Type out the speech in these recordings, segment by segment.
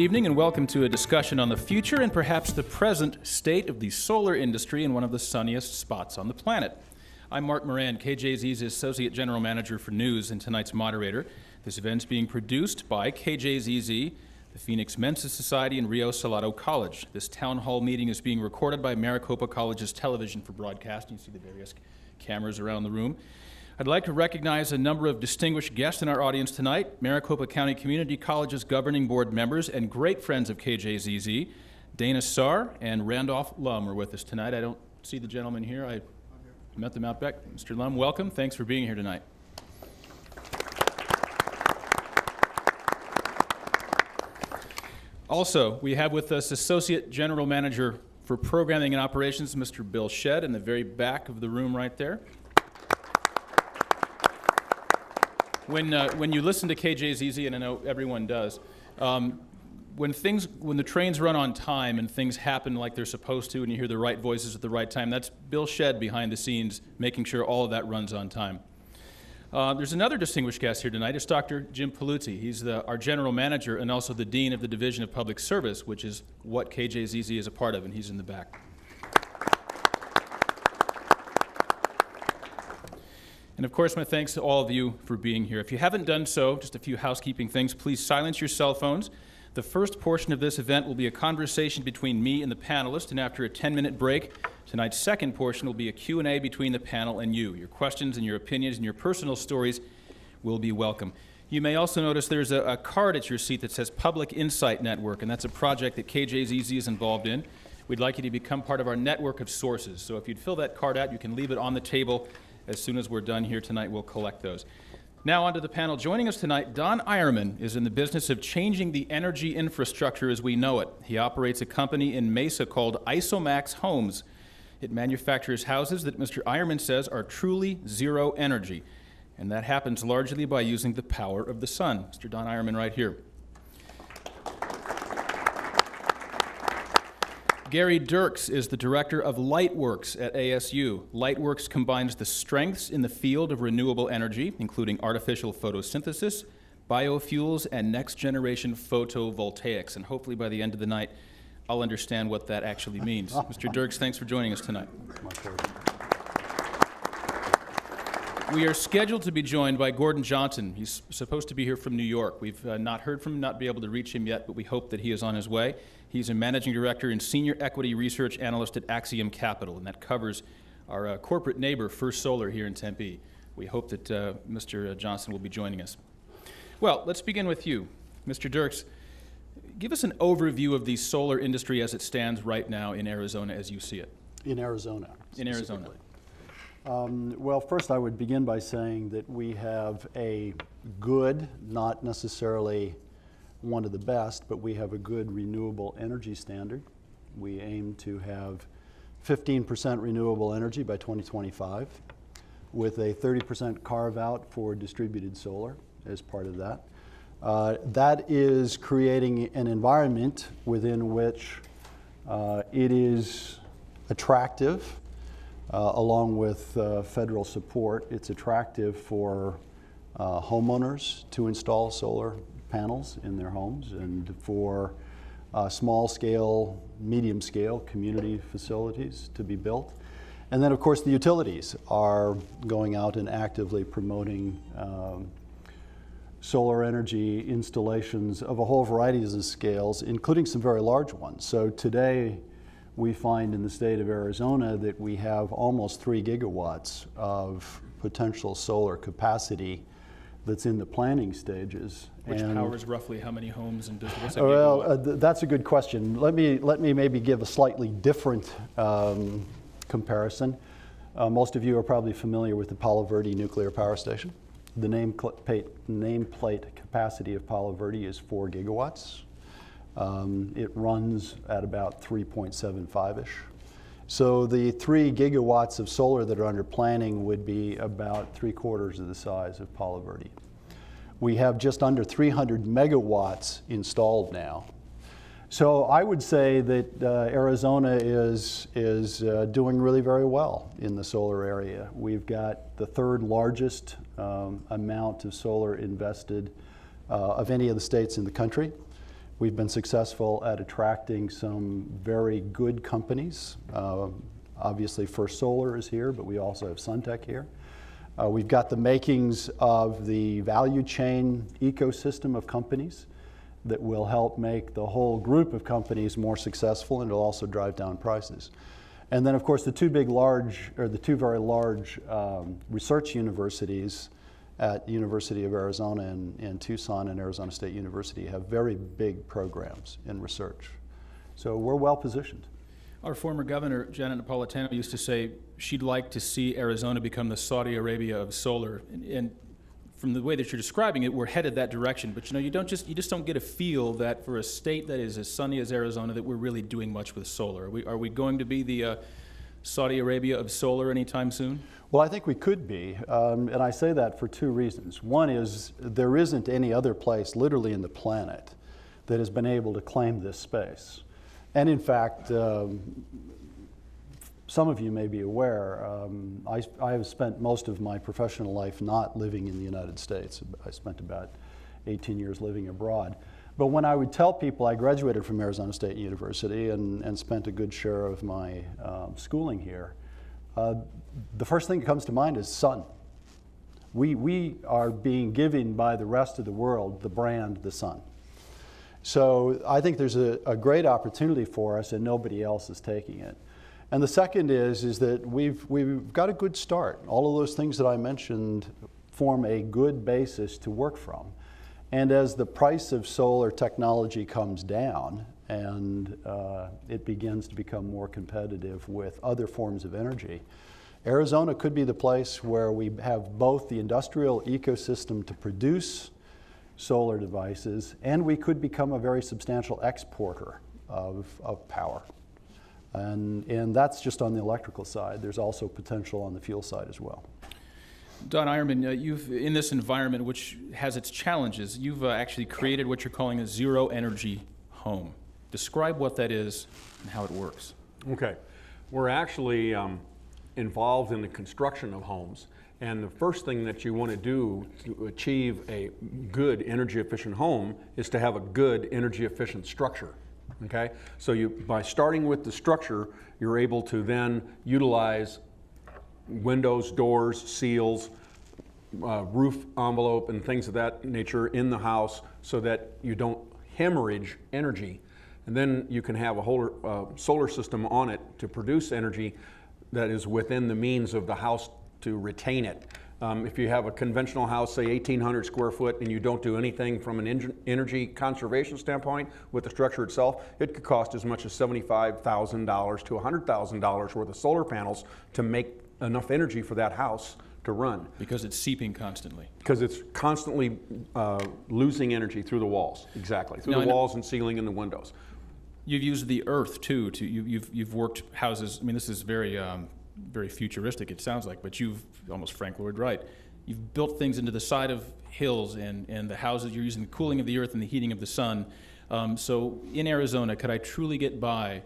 Good evening and welcome to a discussion on the future and perhaps the present state of the solar industry in one of the sunniest spots on the planet. I'm Mark Moran, KJZZ's Associate General Manager for News and tonight's moderator. This event is being produced by KJZZ, the Phoenix Mensa Society, and Rio Salado College. This town hall meeting is being recorded by Maricopa College's television for broadcast. You see the various cameras around the room. I'd like to recognize a number of distinguished guests in our audience tonight. Maricopa County Community College's governing board members and great friends of KJZZ, Dana Sarr and Randolph Lum are with us tonight. I don't see the gentleman here. I met them out back. Mr. Lum, welcome. Thanks for being here tonight. Also, we have with us Associate General Manager for Programming and Operations, Mr. Bill Shedd, in the very back of the room right there. When you listen to KJZZ, and I know everyone does, when the trains run on time and things happen like they're supposed to and you hear the right voices at the right time, that's Bill Shedd behind the scenes making sure all of that runs on time. There's another distinguished guest here tonight. It's Dr. Jim Paluzzi. He's our General Manager and also the Dean of the Division of Public Service, which is what KJZZ is a part of, and he's in the back. And of course, my thanks to all of you for being here. If you haven't done so, just a few housekeeping things, please silence your cell phones. The first portion of this event will be a conversation between me and the panelists, and after a 10-minute break, tonight's second portion will be a Q&A between the panel and you. Your questions and your opinions and your personal stories will be welcome. You may also notice there's a card at your seat that says Public Insight Network, and that's a project that KJZZ is involved in. We'd like you to become part of our network of sources. So if you'd fill that card out, you can leave it on the table. As soon as we're done here tonight, we'll collect those. Now on to the panel. Joining us tonight, Don Eierman is in the business of changing the energy infrastructure as we know it. He operates a company in Mesa called Isomax Homes. It manufactures houses that Mr. Eierman says are truly zero energy, and that happens largely by using the power of the sun. Mr. Don Eierman right here. Gary Dirks is the director of Lightworks at ASU. Lightworks combines the strengths in the field of renewable energy, including artificial photosynthesis, biofuels, and next-generation photovoltaics. And hopefully by the end of the night, I'll understand what that actually means. Mr. Dirks, thanks for joining us tonight. My pleasure. We are scheduled to be joined by Gordon Johnson. He's supposed to be here from New York. We've not heard from him, not be able to reach him yet, but we hope that he is on his way. He's a managing director and senior equity research analyst at Axiom Capital, and that covers our corporate neighbor, First Solar, here in Tempe. We hope that Mr. Johnson will be joining us. Well, let's begin with you. Mr. Dirks, give us an overview of the solar industry as it stands right now in Arizona as you see it. In Arizona. In Arizona. Well, first I would begin by saying that we have a good, not necessarily one of the best, but we have a good renewable energy standard. We aim to have 15% renewable energy by 2025 with a 30% carve out for distributed solar as part of that. That is creating an environment within which it is attractive. Along with federal support, it's attractive for homeowners to install solar panels in their homes and for small scale, medium scale community facilities to be built. And then of course the utilities are going out and actively promoting solar energy installations of a whole variety of scales, including some very large ones. So today, we find in the state of Arizona that we have almost 3 gigawatts of potential solar capacity that's in the planning stages. Which powers roughly how many homes and what's a well, gigawatt? That's a good question. Let me maybe give a slightly different comparison. Most of you are probably familiar with the Palo Verde nuclear power station. The nameplate capacity of Palo Verde is 4 gigawatts. It runs at about 3.75-ish. So the 3 gigawatts of solar that are under planning would be about 3/4 of the size of Palo Verde. We have just under 300 megawatts installed now. So I would say that Arizona is doing really very well in the solar area. We've got the 3rd largest amount of solar invested of any of the states in the country. We've been successful at attracting some very good companies. Obviously, First Solar is here, but we also have Suntech here. We've got the makings of the value chain ecosystem of companies that will help make the whole group of companies more successful, and it'll also drive down prices. And then, of course, the two very large research universities at University of Arizona and Tucson and Arizona State University have very big programs in research. So we're well positioned. Our former governor, Janet Napolitano, used to say she'd like to see Arizona become the Saudi Arabia of solar. And from the way that you're describing it, we're headed that direction. But you just don't get a feel that for a state that is as sunny as Arizona, that we're really doing much with solar. Are we going to be the Saudi Arabia of solar anytime soon? Well, I think we could be, and I say that for two reasons. One is there isn't any other place, literally in the planet, that has been able to claim this space. And in fact, some of you may be aware, I have spent most of my professional life not living in the United States. I spent about 18 years living abroad. But when I would tell people I graduated from Arizona State University and spent a good share of my schooling here, the first thing that comes to mind is sun. We are being given by the rest of the world the brand, the sun. So I think there's a great opportunity for us, and nobody else is taking it. And the second is that we've got a good start. All of those things that I mentioned form a good basis to work from. And as the price of solar technology comes down and it begins to become more competitive with other forms of energy, Arizona could be the place where we have both the industrial ecosystem to produce solar devices, and we could become a very substantial exporter of power. And that's just on the electrical side. There's also potential on the fuel side as well. Don Ironman, you've, in this environment which has its challenges, you've actually created what you're calling a zero energy home. Describe what that is and how it works. Okay. We're actually involved in the construction of homes. And the first thing that you want to do to achieve a good energy efficient home is to have a good energy efficient structure. Okay? So by starting with the structure, you're able to then utilize windows, doors, seals, roof envelope, and things of that nature in the house so that you don't hemorrhage energy. And then you can have a whole solar system on it to produce energy that is within the means of the house to retain it. If you have a conventional house, say 1,800 square foot, and you don't do anything from an energy conservation standpoint with the structure itself, it could cost as much as $75,000 to $100,000 worth of solar panels to make enough energy for that house to run. Because it's seeping constantly. Because it's constantly losing energy through the walls, exactly, through the walls and ceiling and the windows. You've used the earth too. You've worked houses. I mean, this is very very futuristic, it sounds like, but you've almost Frank Lloyd Wright. You've built things into the side of hills and the houses. You're using the cooling of the earth and the heating of the sun. So in Arizona, could I truly get by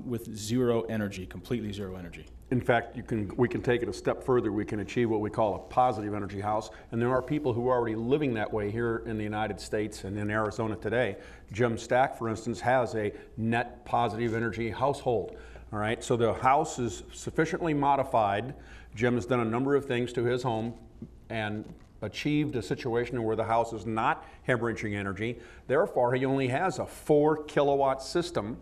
with zero energy, completely zero energy? In fact, we can take it a step further. We can achieve what we call a positive energy house, and there are people who are already living that way here in the United States and in Arizona today. Jim Stack, for instance, has a net positive energy household. All right, so the house is sufficiently modified. Jim has done a number of things to his home and achieved a situation where the house is not hemorrhaging energy. Therefore, he only has a 4 kilowatt system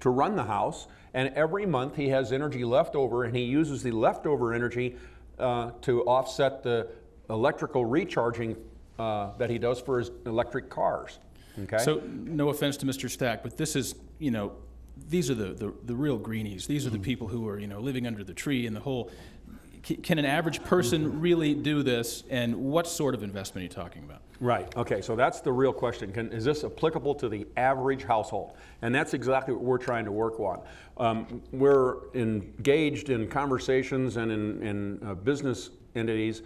to run the house, and every month he has energy left over, and he uses the leftover energy to offset the electrical recharging that he does for his electric cars. Okay? So, no offense to Mr. Stack, but this is, these are the real greenies. These are the people who are, living under the tree and the whole. Can an average person really do this, and what sort of investment are you talking about? Right, okay, so that's the real question. Is this applicable to the average household? And that's exactly what we're trying to work on. We're engaged in conversations and in business entities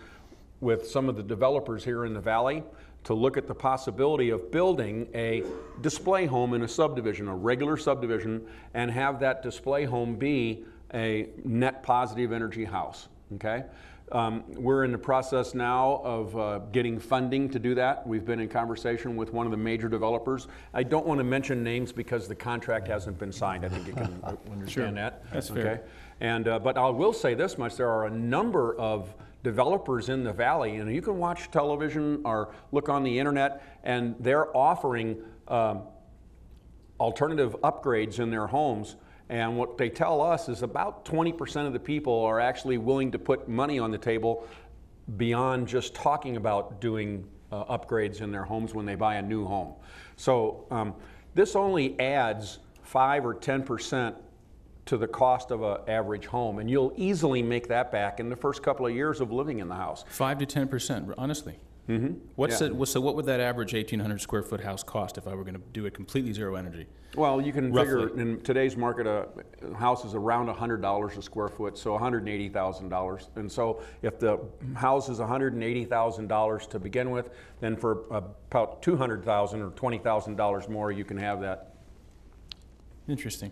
with some of the developers here in the Valley to look at the possibility of building a display home in a subdivision, a regular subdivision, and have that display home be a net positive energy house. Okay, We're in the process now of getting funding to do that. We've been in conversation with one of the major developers. I don't want to mention names because the contract hasn't been signed. I think you can understand that. That's fair. And, but I will say this much, there are a number of developers in the valley, and you can watch television or look on the internet, and they're offering alternative upgrades in their homes. And what they tell us is about 20% of the people are actually willing to put money on the table beyond just talking about doing upgrades in their homes when they buy a new home. So this only adds 5 or 10% to the cost of an average home, and you'll easily make that back in the first couple of years of living in the house. 5 to 10%, honestly. Mm-hmm. So what would that average 1,800 square foot house cost if I were going to do it completely zero energy? Well, you can Roughly. figure in today's market a house is around $100 a square foot, so $180,000. And so if the house is $180,000 to begin with, then for about $200,000 or $20,000 more, you can have that. Interesting.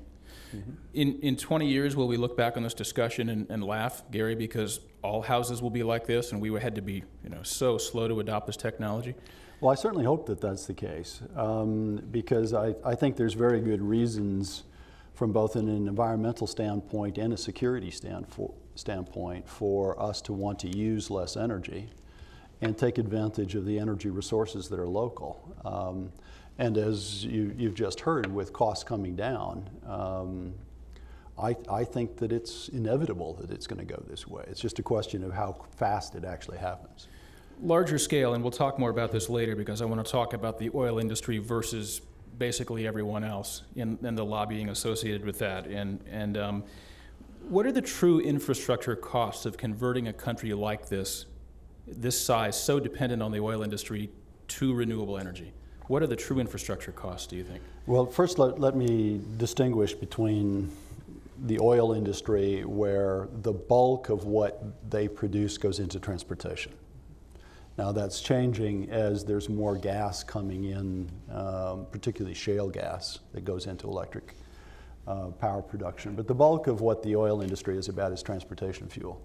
Mm-hmm. In 20 years, will we look back on this discussion and laugh, Gary, because all houses will be like this and we had to be so slow to adopt this technology? Well, I certainly hope that that's the case, because I think there's very good reasons from both an environmental standpoint and a security standpoint for us to want to use less energy and take advantage of the energy resources that are local. And as you've just heard, with costs coming down, I think that it's inevitable that it's going to go this way. It's just a question of how fast it actually happens. Larger scale, and we'll talk more about this later because I want to talk about the oil industry versus basically everyone else and the lobbying associated with that. And what are the true infrastructure costs of converting a country like this size, so dependent on the oil industry, to renewable energy? What are the true infrastructure costs, do you think? Well, first let me distinguish between the oil industry, where the bulk of what they produce goes into transportation. Now that's changing as there's more gas coming in, particularly shale gas that goes into electric power production. But the bulk of what the oil industry is about is transportation fuel.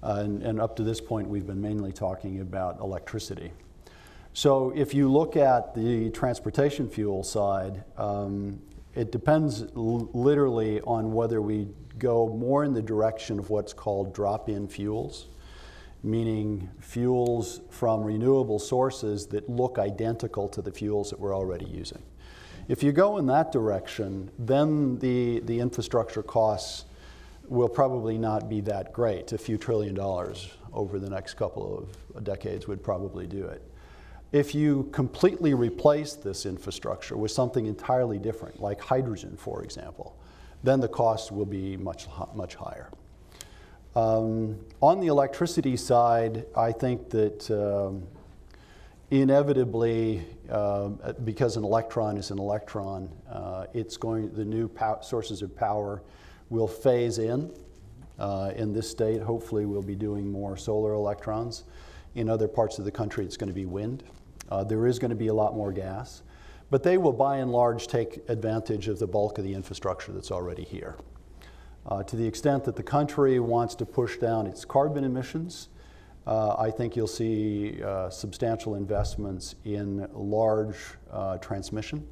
And up to this point, we've been mainly talking about electricity. So if you look at the transportation fuel side, it depends literally on whether we go more in the direction of what's called drop-in fuels, meaning fuels from renewable sources that look identical to the fuels that we're already using. If you go in that direction, then the infrastructure costs will probably not be that great. A few $1 trillion over the next couple of decades would probably do it. If you completely replace this infrastructure with something entirely different, like hydrogen, for example, then the costs will be much higher. On the electricity side, I think that inevitably, because an electron is an electron, the new sources of power will phase in. In this state, hopefully we'll be doing more solar electrons. In other parts of the country, it's going to be wind. There is going to be a lot more gas, but they will by and large take advantage of the bulk of the infrastructure that's already here. To the extent that the country wants to push down its carbon emissions, I think you'll see substantial investments in large transmission,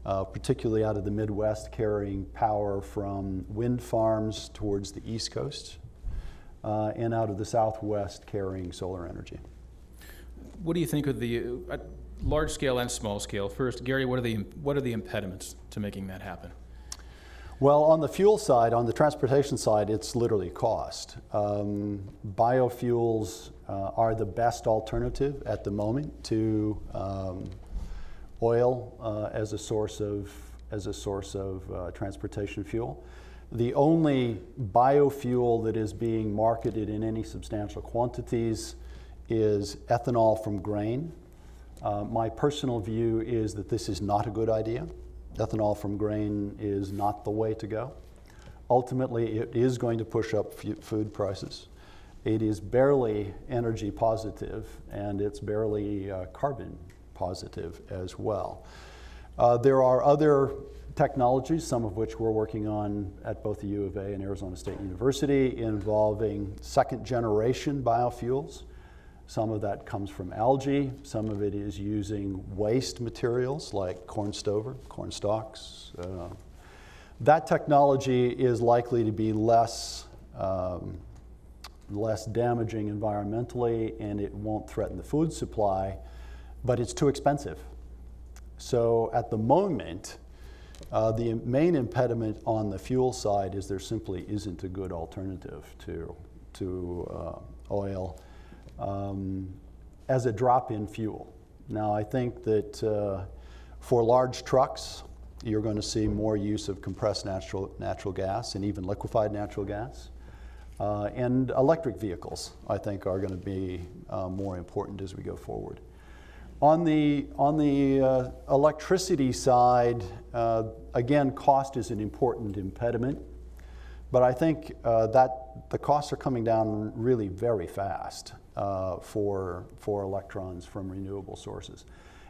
particularly out of the Midwest, carrying power from wind farms towards the East Coast, and out of the Southwest carrying solar energy. What do you think of the large scale and small scale? First, Gary, what are the impediments to making that happen? Well, on the fuel side, on the transportation side, it's literally cost. Biofuels are the best alternative at the moment to oil as a source of transportation fuel. The only biofuel that is being marketed in any substantial quantities is ethanol from grain. My personal view is that this is not a good idea. Ethanol from grain is not the way to go. Ultimately, it is going to push up food prices. It is barely energy positive, and it's barely carbon positive as well. There are other technologies, some of which we're working on at both the U of A and Arizona State University, involving second-generation biofuels. Some of that comes from algae. Some of it is using waste materials like corn stover, corn stalks. That technology is likely to be less damaging environmentally, and it won't threaten the food supply, but it's too expensive. So at the moment, the main impediment on the fuel side is there simply isn't a good alternative to oil as a drop-in fuel. Now, I think that for large trucks, you're going to see more use of compressed natural gas and even liquefied natural gas. And electric vehicles, I think, are going to be more important as we go forward. On the electricity side, again, cost is an important impediment, but I think that the costs are coming down really very fast for electrons from renewable sources.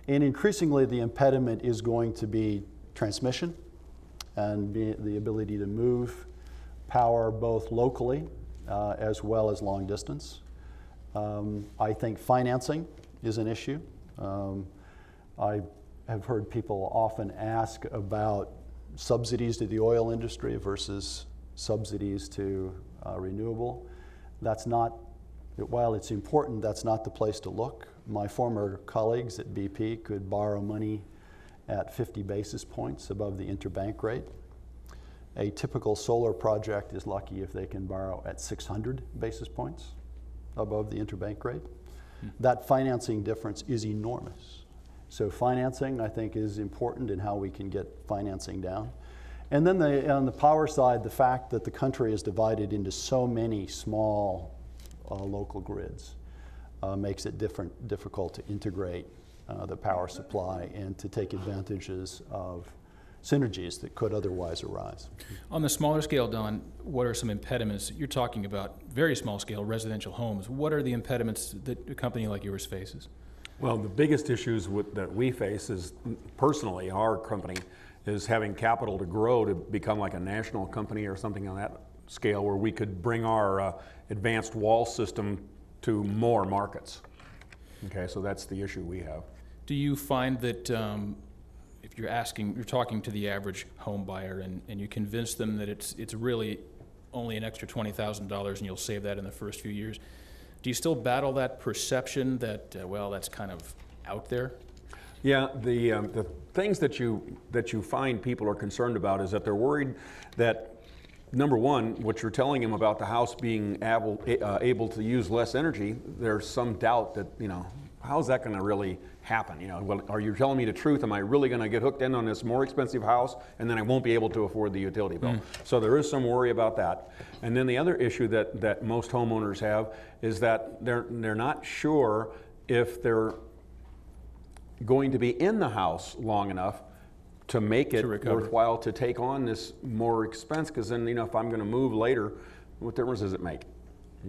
And increasingly, the impediment is going to be transmission and the ability to move power both locally as well as long distance. I think financing is an issue. I have heard people often ask about subsidies to the oil industry versus subsidies to renewable. That's not, while it's important, that's not the place to look. My former colleagues at BP could borrow money at 50 basis points above the interbank rate. A typical solar project is lucky if they can borrow at 600 basis points above the interbank rate. That financing difference is enormous. So financing, I think, is important in how we can get financing down. And then on the power side, the fact that the country is divided into so many small local grids makes it difficult to integrate the power supply and to take advantages of synergies that could otherwise arise. On the smaller scale, Don, what are some impediments? You're talking about very small scale residential homes. What are the impediments that a company like yours faces? Well, the biggest issues that we face is, personally, our company is having capital to grow to become like a national company or something on that scale where we could bring our advanced wall system to more markets. Okay, so that's the issue we have. Do you find that if you're talking to the average home buyer and you convince them that it's really only an extra $20,000 and you'll save that in the first few years, do you still battle that perception that, well, that's kind of out there? Yeah, the things that you find people are concerned about is that they're worried that, number one, what you're telling them about the house being able to use less energy, there's some doubt that, how's that going to really happen? Well, are you telling me the truth? Am I really going to get hooked in on this more expensive house and then I won't be able to afford the utility bill? So there is some worry about that. And then the other issue that most homeowners have is that they're not sure if they're going to be in the house long enough to make it worthwhile to take on this more expense, because then, if I'm going to move later, what difference does it make?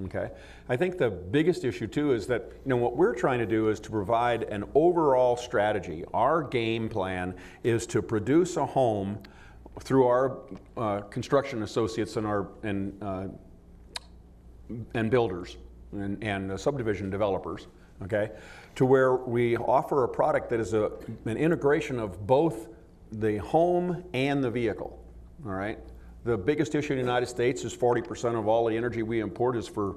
Okay. I think the biggest issue too is that, what we're trying to do is to provide an overall strategy. Our game plan is to produce a home through our construction associates and builders and subdivision developers, okay, to where we offer a product that is an integration of both the home and the vehicle, all right? The biggest issue in the United States is 40% of all the energy we import is for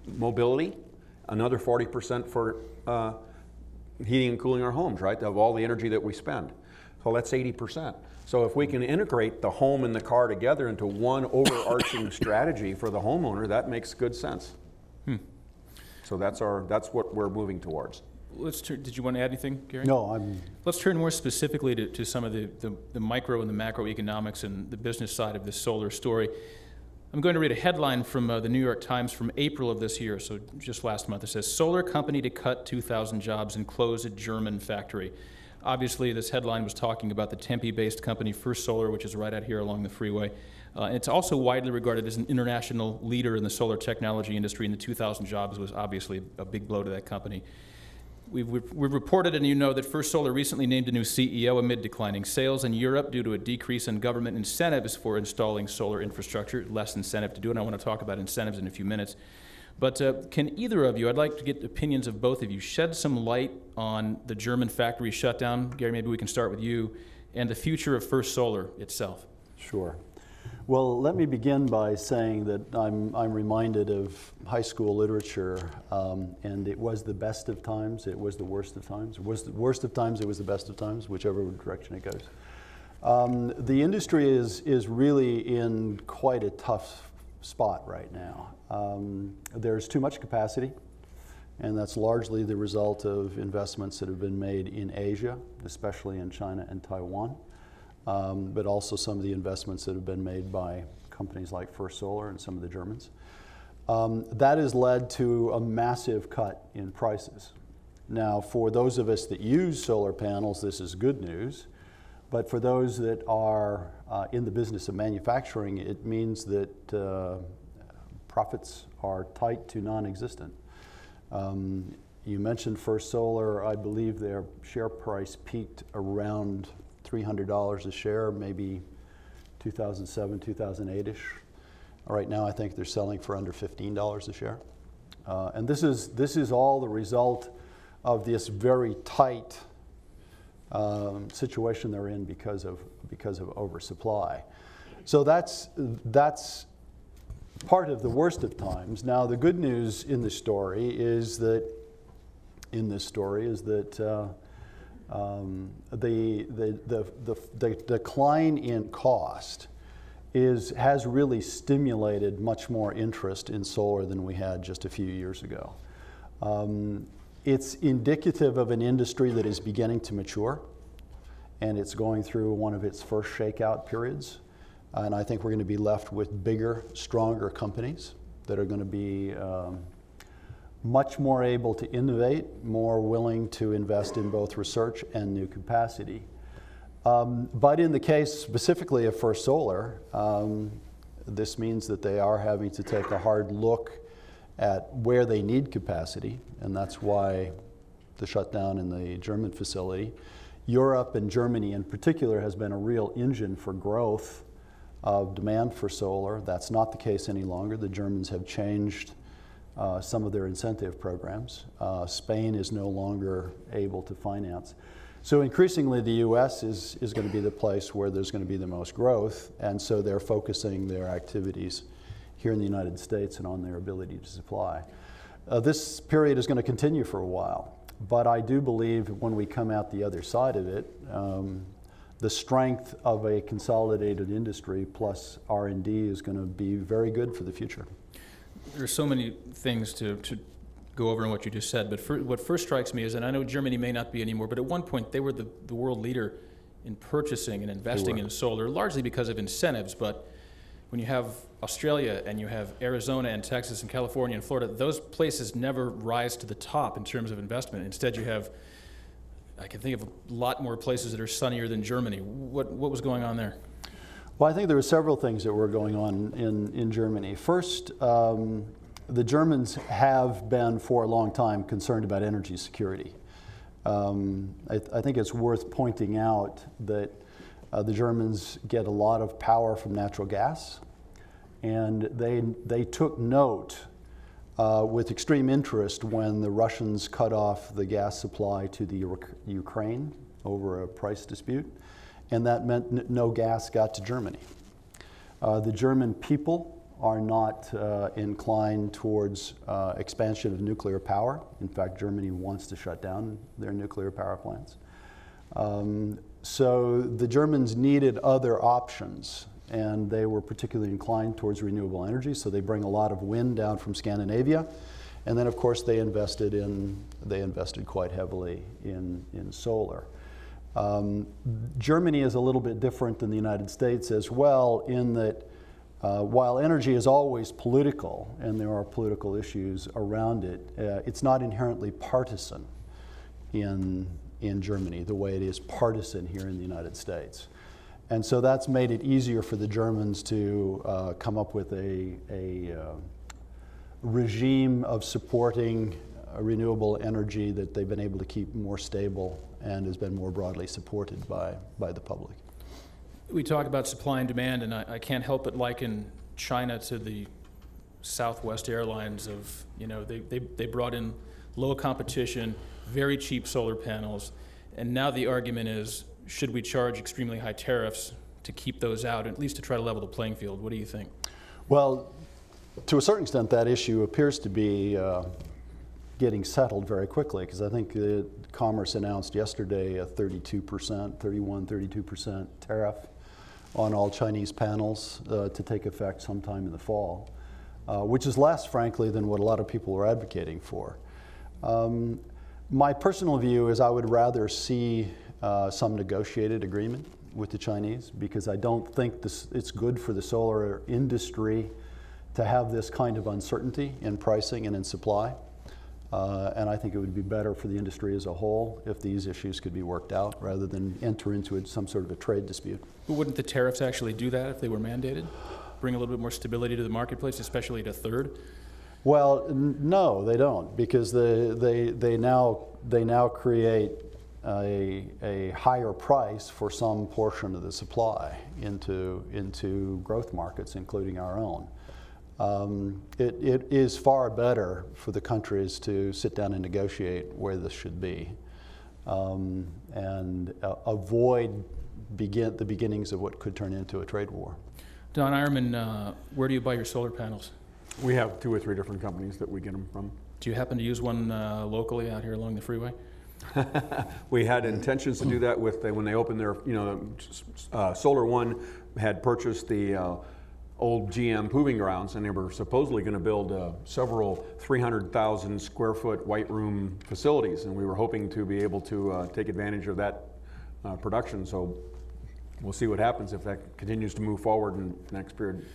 mobility, another 40% for heating and cooling our homes, right, of all the energy that we spend. So that's 80%. So if we can integrate the home and the car together into one overarching strategy for the homeowner, that makes good sense. So that's what we're moving towards. Did you want to add anything, Gary? No, Let's turn more specifically to some of the micro and the macroeconomics and the business side of this solar story. I'm going to read a headline from the New York Times from April of this year, so just last month. It says, "Solar company to cut 2,000 jobs and close a German factory." Obviously, this headline was talking about the Tempe-based company First Solar, which is right out here along the freeway. It's also widely regarded as an international leader in the solar technology industry, and the 2,000 jobs was obviously a big blow to that company. We've reported, and you know, that First Solar recently named a new CEO amid declining sales in Europe due to a decrease in government incentives for installing solar infrastructure, less incentive to do it. And I want to talk about incentives in a few minutes. But can either of you, I'd like to get opinions of both of you, shed some light on the German factory shutdown? Gary, maybe we can start with you, and the future of First Solar itself. Sure. Well, let me begin by saying that I'm reminded of high school literature, and it was the best of times, it was the worst of times. It was the worst of times, it was the best of times, whichever direction it goes. The industry is really in quite a tough spot right now. There's too much capacity, and that's largely the result of investments that have been made in Asia, especially in China and Taiwan. But also some of the investments that have been made by companies like First Solar and some of the Germans. That has led to a massive cut in prices. Now, for those of us that use solar panels, this is good news. But for those that are in the business of manufacturing, it means that profits are tight to non-existent. You mentioned First Solar. I believe their share price peaked around $300 a share, maybe 2007, 2008-ish. Right now, I think they're selling for under $15 a share. And this is all the result of this very tight situation they're in because of oversupply. So that's part of the worst of times. Now, the good news in the story is that the decline in cost has really stimulated much more interest in solar than we had just a few years ago. It's indicative of an industry that is beginning to mature, and it's going through one of its first shakeout periods. And I think we're going to be left with bigger, stronger companies that are going to be much more able to innovate, more willing to invest in both research and new capacity. But in the case specifically of First Solar, this means that they are having to take a hard look at where they need capacity, and that's why the shutdown in the German facility. Europe, and Germany in particular, has been a real engine for growth of demand for solar. That's not the case any longer. The Germans have changed some of their incentive programs. Spain is no longer able to finance. So increasingly the US is going to be the place where there's going to be the most growth, and so they're focusing their activities here in the United States and on their ability to supply. This period is going to continue for a while, but I do believe when we come out the other side of it, the strength of a consolidated industry plus R&D is going to be very good for the future. There's so many things to go over in what you just said, but what first strikes me is, and I know Germany may not be anymore, but at one point they were the world leader in purchasing and investing in solar, largely because of incentives. But when you have Australia and you have Arizona and Texas and California and Florida, those places never rise to the top in terms of investment. Instead, you have, I can think of a lot more places that are sunnier than Germany. What was going on there? Well, I think there were several things that were going on in Germany. First, the Germans have been for a long time concerned about energy security. I think it's worth pointing out that the Germans get a lot of power from natural gas, and they took note with extreme interest when the Russians cut off the gas supply to the Ukraine over a price dispute, and that meant no gas got to Germany. The German people are not inclined towards expansion of nuclear power. In fact, Germany wants to shut down their nuclear power plants. So the Germans needed other options, and they were particularly inclined towards renewable energy, so they bring a lot of wind down from Scandinavia. And then, of course, they invested quite heavily in solar. Germany is a little bit different than the United States as well, in that while energy is always political, and there are political issues around it, it's not inherently partisan in Germany the way it is partisan here in the United States. And so that's made it easier for the Germans to come up with a regime of supporting a renewable energy that they've been able to keep more stable and has been more broadly supported by the public. We talk about supply and demand, and I can't help but liken China to the Southwest Airlines of, they brought in low competition, very cheap solar panels, and now the argument is, should we charge extremely high tariffs to keep those out, at least to try to level the playing field? What do you think? Well, to a certain extent, that issue appears to be getting settled very quickly, because I think Commerce announced yesterday a 32% tariff on all Chinese panels to take effect sometime in the fall, which is less, frankly, than what a lot of people are advocating for. My personal view is I would rather see some negotiated agreement with the Chinese, because I don't think it's good for the solar industry to have this kind of uncertainty in pricing and in supply. And I think it would be better for the industry as a whole if these issues could be worked out rather than enter into some sort of a trade dispute. But wouldn't the tariffs actually do that if they were mandated? Bring a little bit more stability to the marketplace, especially at a third? Well, no, they don't, because they now create a higher price for some portion of the supply into growth markets, including our own. It is far better for the countries to sit down and negotiate where this should be, and avoid the beginnings of what could turn into a trade war. Don Ironman, where do you buy your solar panels? We have 2 or 3 different companies that we get them from. Do you happen to use one locally out here along the freeway? We had intentions to do that when they opened their, Solar One had purchased the old GM proving grounds, and they were supposedly going to build several 300,000 square foot white room facilities, and we were hoping to be able to take advantage of that production. So we'll see what happens if that continues to move forward in the next period.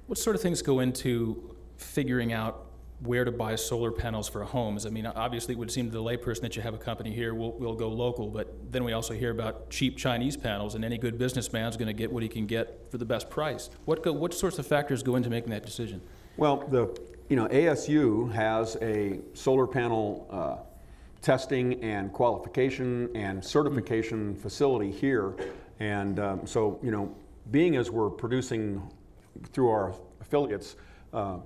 What sort of things go into figuring out where to buy solar panels for homes? I mean, obviously it would seem to the layperson that you have a company here, we'll go local, but then we also hear about cheap Chinese panels, and any good businessman is going to get what he can get for the best price. What sorts of factors go into making that decision? Well, ASU has a solar panel testing and qualification and certification facility here, and so being as we're producing through our affiliates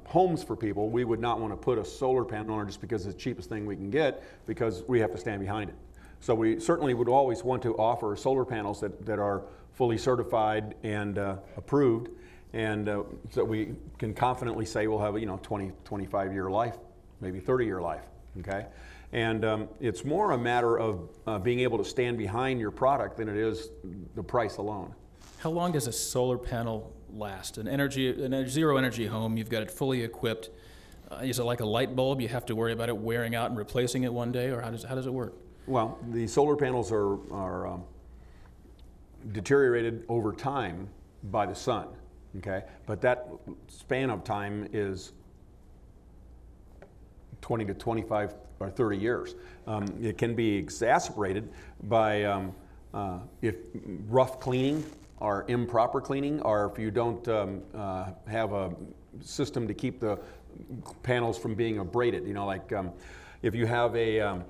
homes for people, we would not want to put a solar panel on just because it's the cheapest thing we can get, because we have to stand behind it. So we certainly would always want to offer solar panels that are fully certified and approved, and so we can confidently say we'll have a 20, 25-year life, maybe 30-year life, okay? And it's more a matter of being able to stand behind your product than it is the price alone. How long does a solar panel last? A zero energy home, you've got it fully equipped. Is it like a light bulb? You have to worry about it wearing out and replacing it one day, or how does it work? Well, the solar panels are deteriorated over time by the sun, okay? But that span of time is 20 to 25 or 30 years. It can be exacerbated by if rough cleaning or improper cleaning, or if you don't have a system to keep the panels from being abraded. If you have a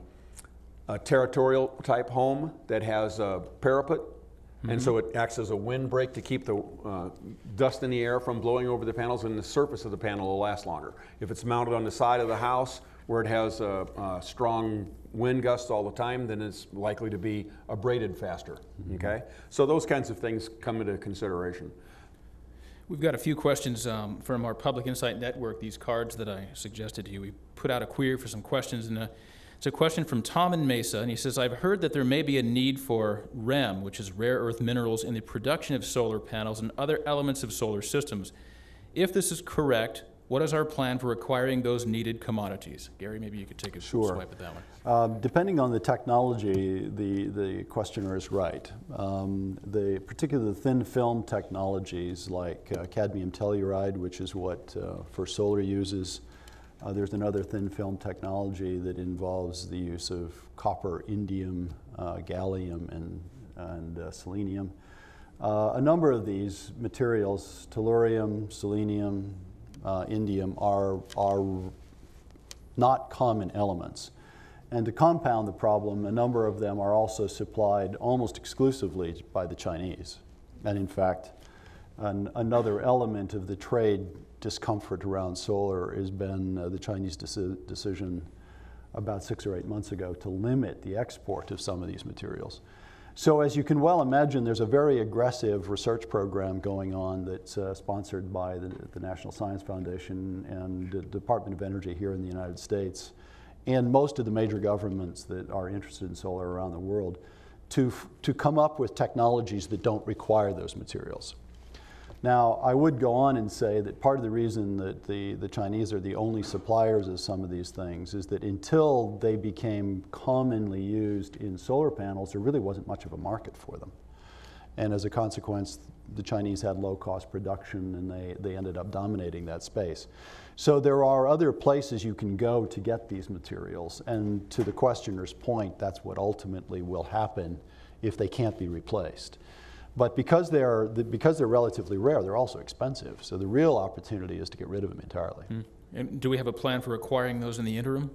territorial type home that has a parapet, and so it acts as a windbreak to keep the dust in the air from blowing over the panels, and the surface of the panel will last longer. If it's mounted on the side of the house where it has a strong wind gusts all the time, then it's likely to be abraded faster, okay? So those kinds of things come into consideration. We've got a few questions from our Public Insight Network, these cards that I suggested to you. We put out a query for some questions, and it's a question from Tom in Mesa, and he says, I've heard that there may be a need for REM, which is rare earth minerals, in the production of solar panels and other elements of solar systems. If this is correct, what is our plan for acquiring those needed commodities? Gary, maybe you could take a swipe at that one. Depending on the technology, the questioner is right. Particularly the thin film technologies like cadmium telluride, which is what First Solar uses. There's another thin film technology that involves the use of copper, indium, gallium, and selenium. A number of these materials, tellurium, selenium, indium, are not common elements. And to compound the problem, a number of them are also supplied almost exclusively by the Chinese. And in fact, another element of the trade discomfort around solar has been the Chinese decision about 6 or 8 months ago to limit the export of some of these materials. So as you can well imagine, there's a very aggressive research program going on that's sponsored by the National Science Foundation and the Department of Energy here in the United States, and most of the major governments that are interested in solar around the world, to come up with technologies that don't require those materials. Now, I would go on and say that part of the reason that the Chinese are the only suppliers of some of these things is that until they became commonly used in solar panels, there really wasn't much of a market for them. And as a consequence, the Chinese had low-cost production, and they ended up dominating that space. So there are other places you can go to get these materials, and to the questioner's point, that's what ultimately will happen if they can't be replaced. But because they're relatively rare, they're also expensive. So the real opportunity is to get rid of them entirely. And do we have a plan for acquiring those in the interim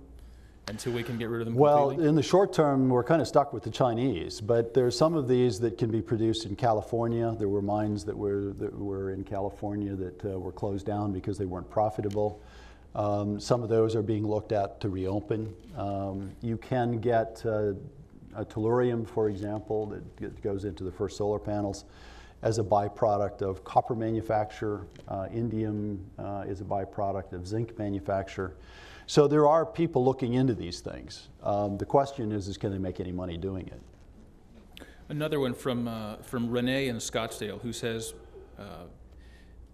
until we can get rid of them Well, completely? in the short term, we're kind of stuck with the Chinese. But there's some of these that can be produced in California. There were mines that were in California that were closed down because they weren't profitable. Some of those are being looked at to reopen. You can get a tellurium, for example, that goes into the first solar panels as a byproduct of copper manufacture. Indium is a byproduct of zinc manufacture. So there are people looking into these things. The question is can they make any money doing it? Another one from Renee in Scottsdale, who says,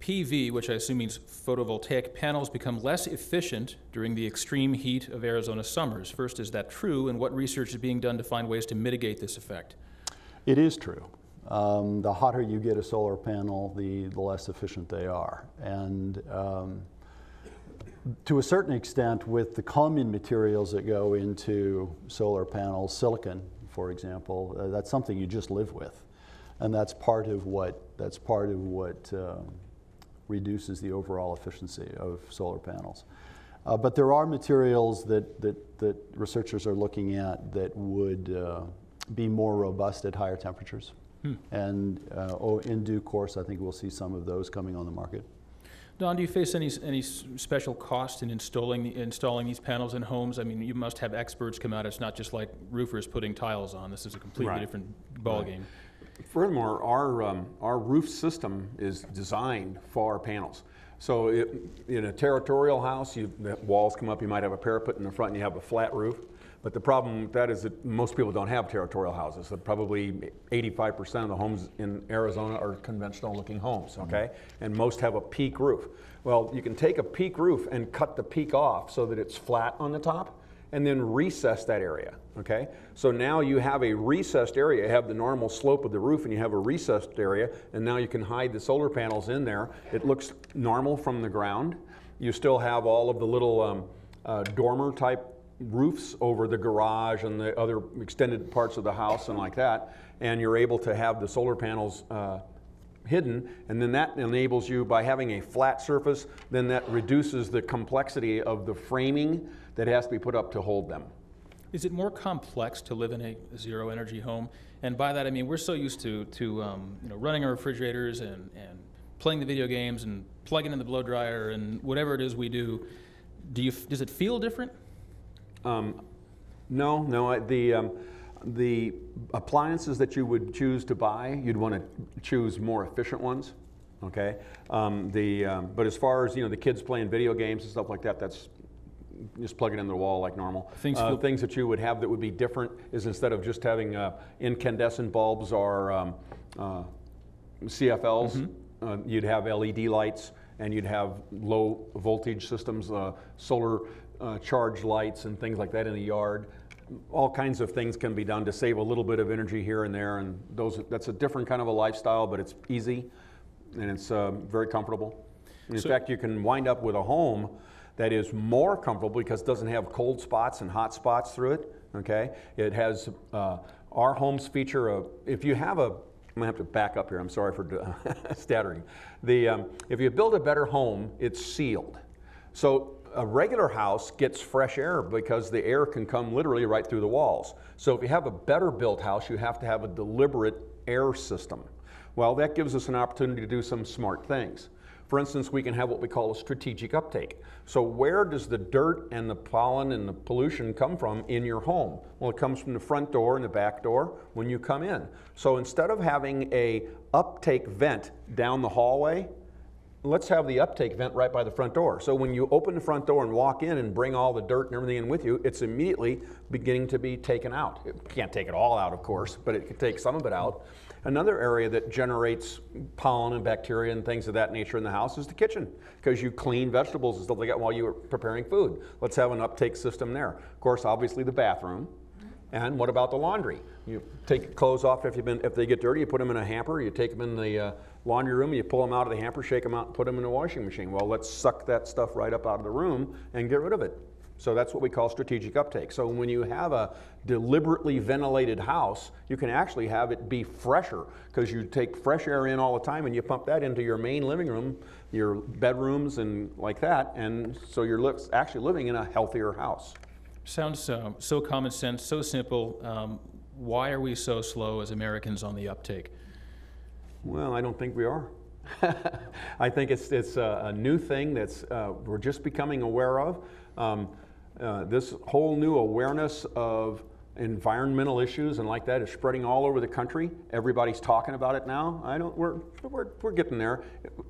PV, which I assume means photovoltaic panels, become less efficient during the extreme heat of Arizona summers. First, is that true, and what research is being done to find ways to mitigate this effect? It is true. The hotter you get a solar panel, the less efficient they are. And to a certain extent, with the common materials that go into solar panels, silicon, for example, that's something you just live with. And that's part of what reduces the overall efficiency of solar panels. But there are materials that researchers are looking at that would be more robust at higher temperatures. And in due course, I think we'll see some of those coming on the market. Don, do you face any special cost in installing these panels in homes? I mean, you must have experts come out. It's not just like roofers putting tiles on. This is a completely different ballgame. Furthermore, our roof system is designed for panels. So in a territorial house, the walls come up, you might have a parapet in the front and you have a flat roof. But the problem with that is that most people don't have territorial houses. So probably 85% of the homes in Arizona are conventional looking homes, okay? And most have a peak roof. Well, you can take a peak roof and cut the peak off so that it's flat on the top, and then recess that area, okay? So now you have a recessed area. You have the normal slope of the roof and you have a recessed area, and now you can hide the solar panels in there. It looks normal from the ground. You still have all of the little dormer type roofs over the garage and the other extended parts of the house and like that, and you're able to have the solar panels hidden, and then that enables you, by having a flat surface, then that reduces the complexity of the framing that has to be put up to hold them. Is it more complex to live in a zero energy home? And by that I mean we're so used to running our refrigerators and playing the video games and plugging in the blow dryer and whatever it is we do. Does it feel different? No. The appliances that you would choose to buy, you'd want to choose more efficient ones. Okay, but as far as the kids playing video games and stuff like that, that's just plug it in the wall like normal. Things that you would have that would be different is, instead of just having incandescent bulbs or CFLs, you'd have LED lights, and you'd have low voltage systems, solar charged lights and things like that in the yard. All kinds of things can be done to save a little bit of energy here and there, and that's a different kind of a lifestyle, but it's easy and it's very comfortable. And in fact, you can wind up with a home that is more comfortable because it doesn't have cold spots and hot spots through it. Okay, it has our homes feature if you have I'm gonna have to back up here. I'm sorry for stuttering. If you build a better home, it's sealed. So a regular house gets fresh air because the air can come literally right through the walls. So if you have a better built house, you have to have a deliberate air system. Well, that gives us an opportunity to do some smart things. For instance, we can have what we call a strategic uptake. So where does the dirt and the pollen and the pollution come from in your home? Well, it comes from the front door and the back door when you come in. So instead of having a uptake vent down the hallway, let's have the uptake vent right by the front door. So when you open the front door and walk in and bring all the dirt and everything in with you, it's immediately beginning to be taken out. It can't take it all out, of course, but it can take some of it out. Another area that generates pollen and bacteria and things of that nature in the house is the kitchen, because you clean vegetables and stuff like that while you were preparing food. Let's have an uptake system there. Of course, obviously the bathroom. And what about the laundry? You take clothes off if they get dirty, you put them in a hamper, you take them in the laundry room, you pull them out of the hamper, shake them out, and put them in the washing machine. Well, let's suck that stuff right up out of the room and get rid of it. So that's what we call strategic uptake. So when you have a deliberately ventilated house, you can actually have it be fresher, because you take fresh air in all the time and you pump that into your main living room, your bedrooms and like that, and so you're actually living in a healthier house. Sounds so common sense, so simple. Why are we so slow as Americans on the uptake? Well, I don't think we are. I think it's a new thing that's we're just becoming aware of. This whole new awareness of environmental issues and like that is spreading all over the country. Everybody's talking about it now. We're getting there.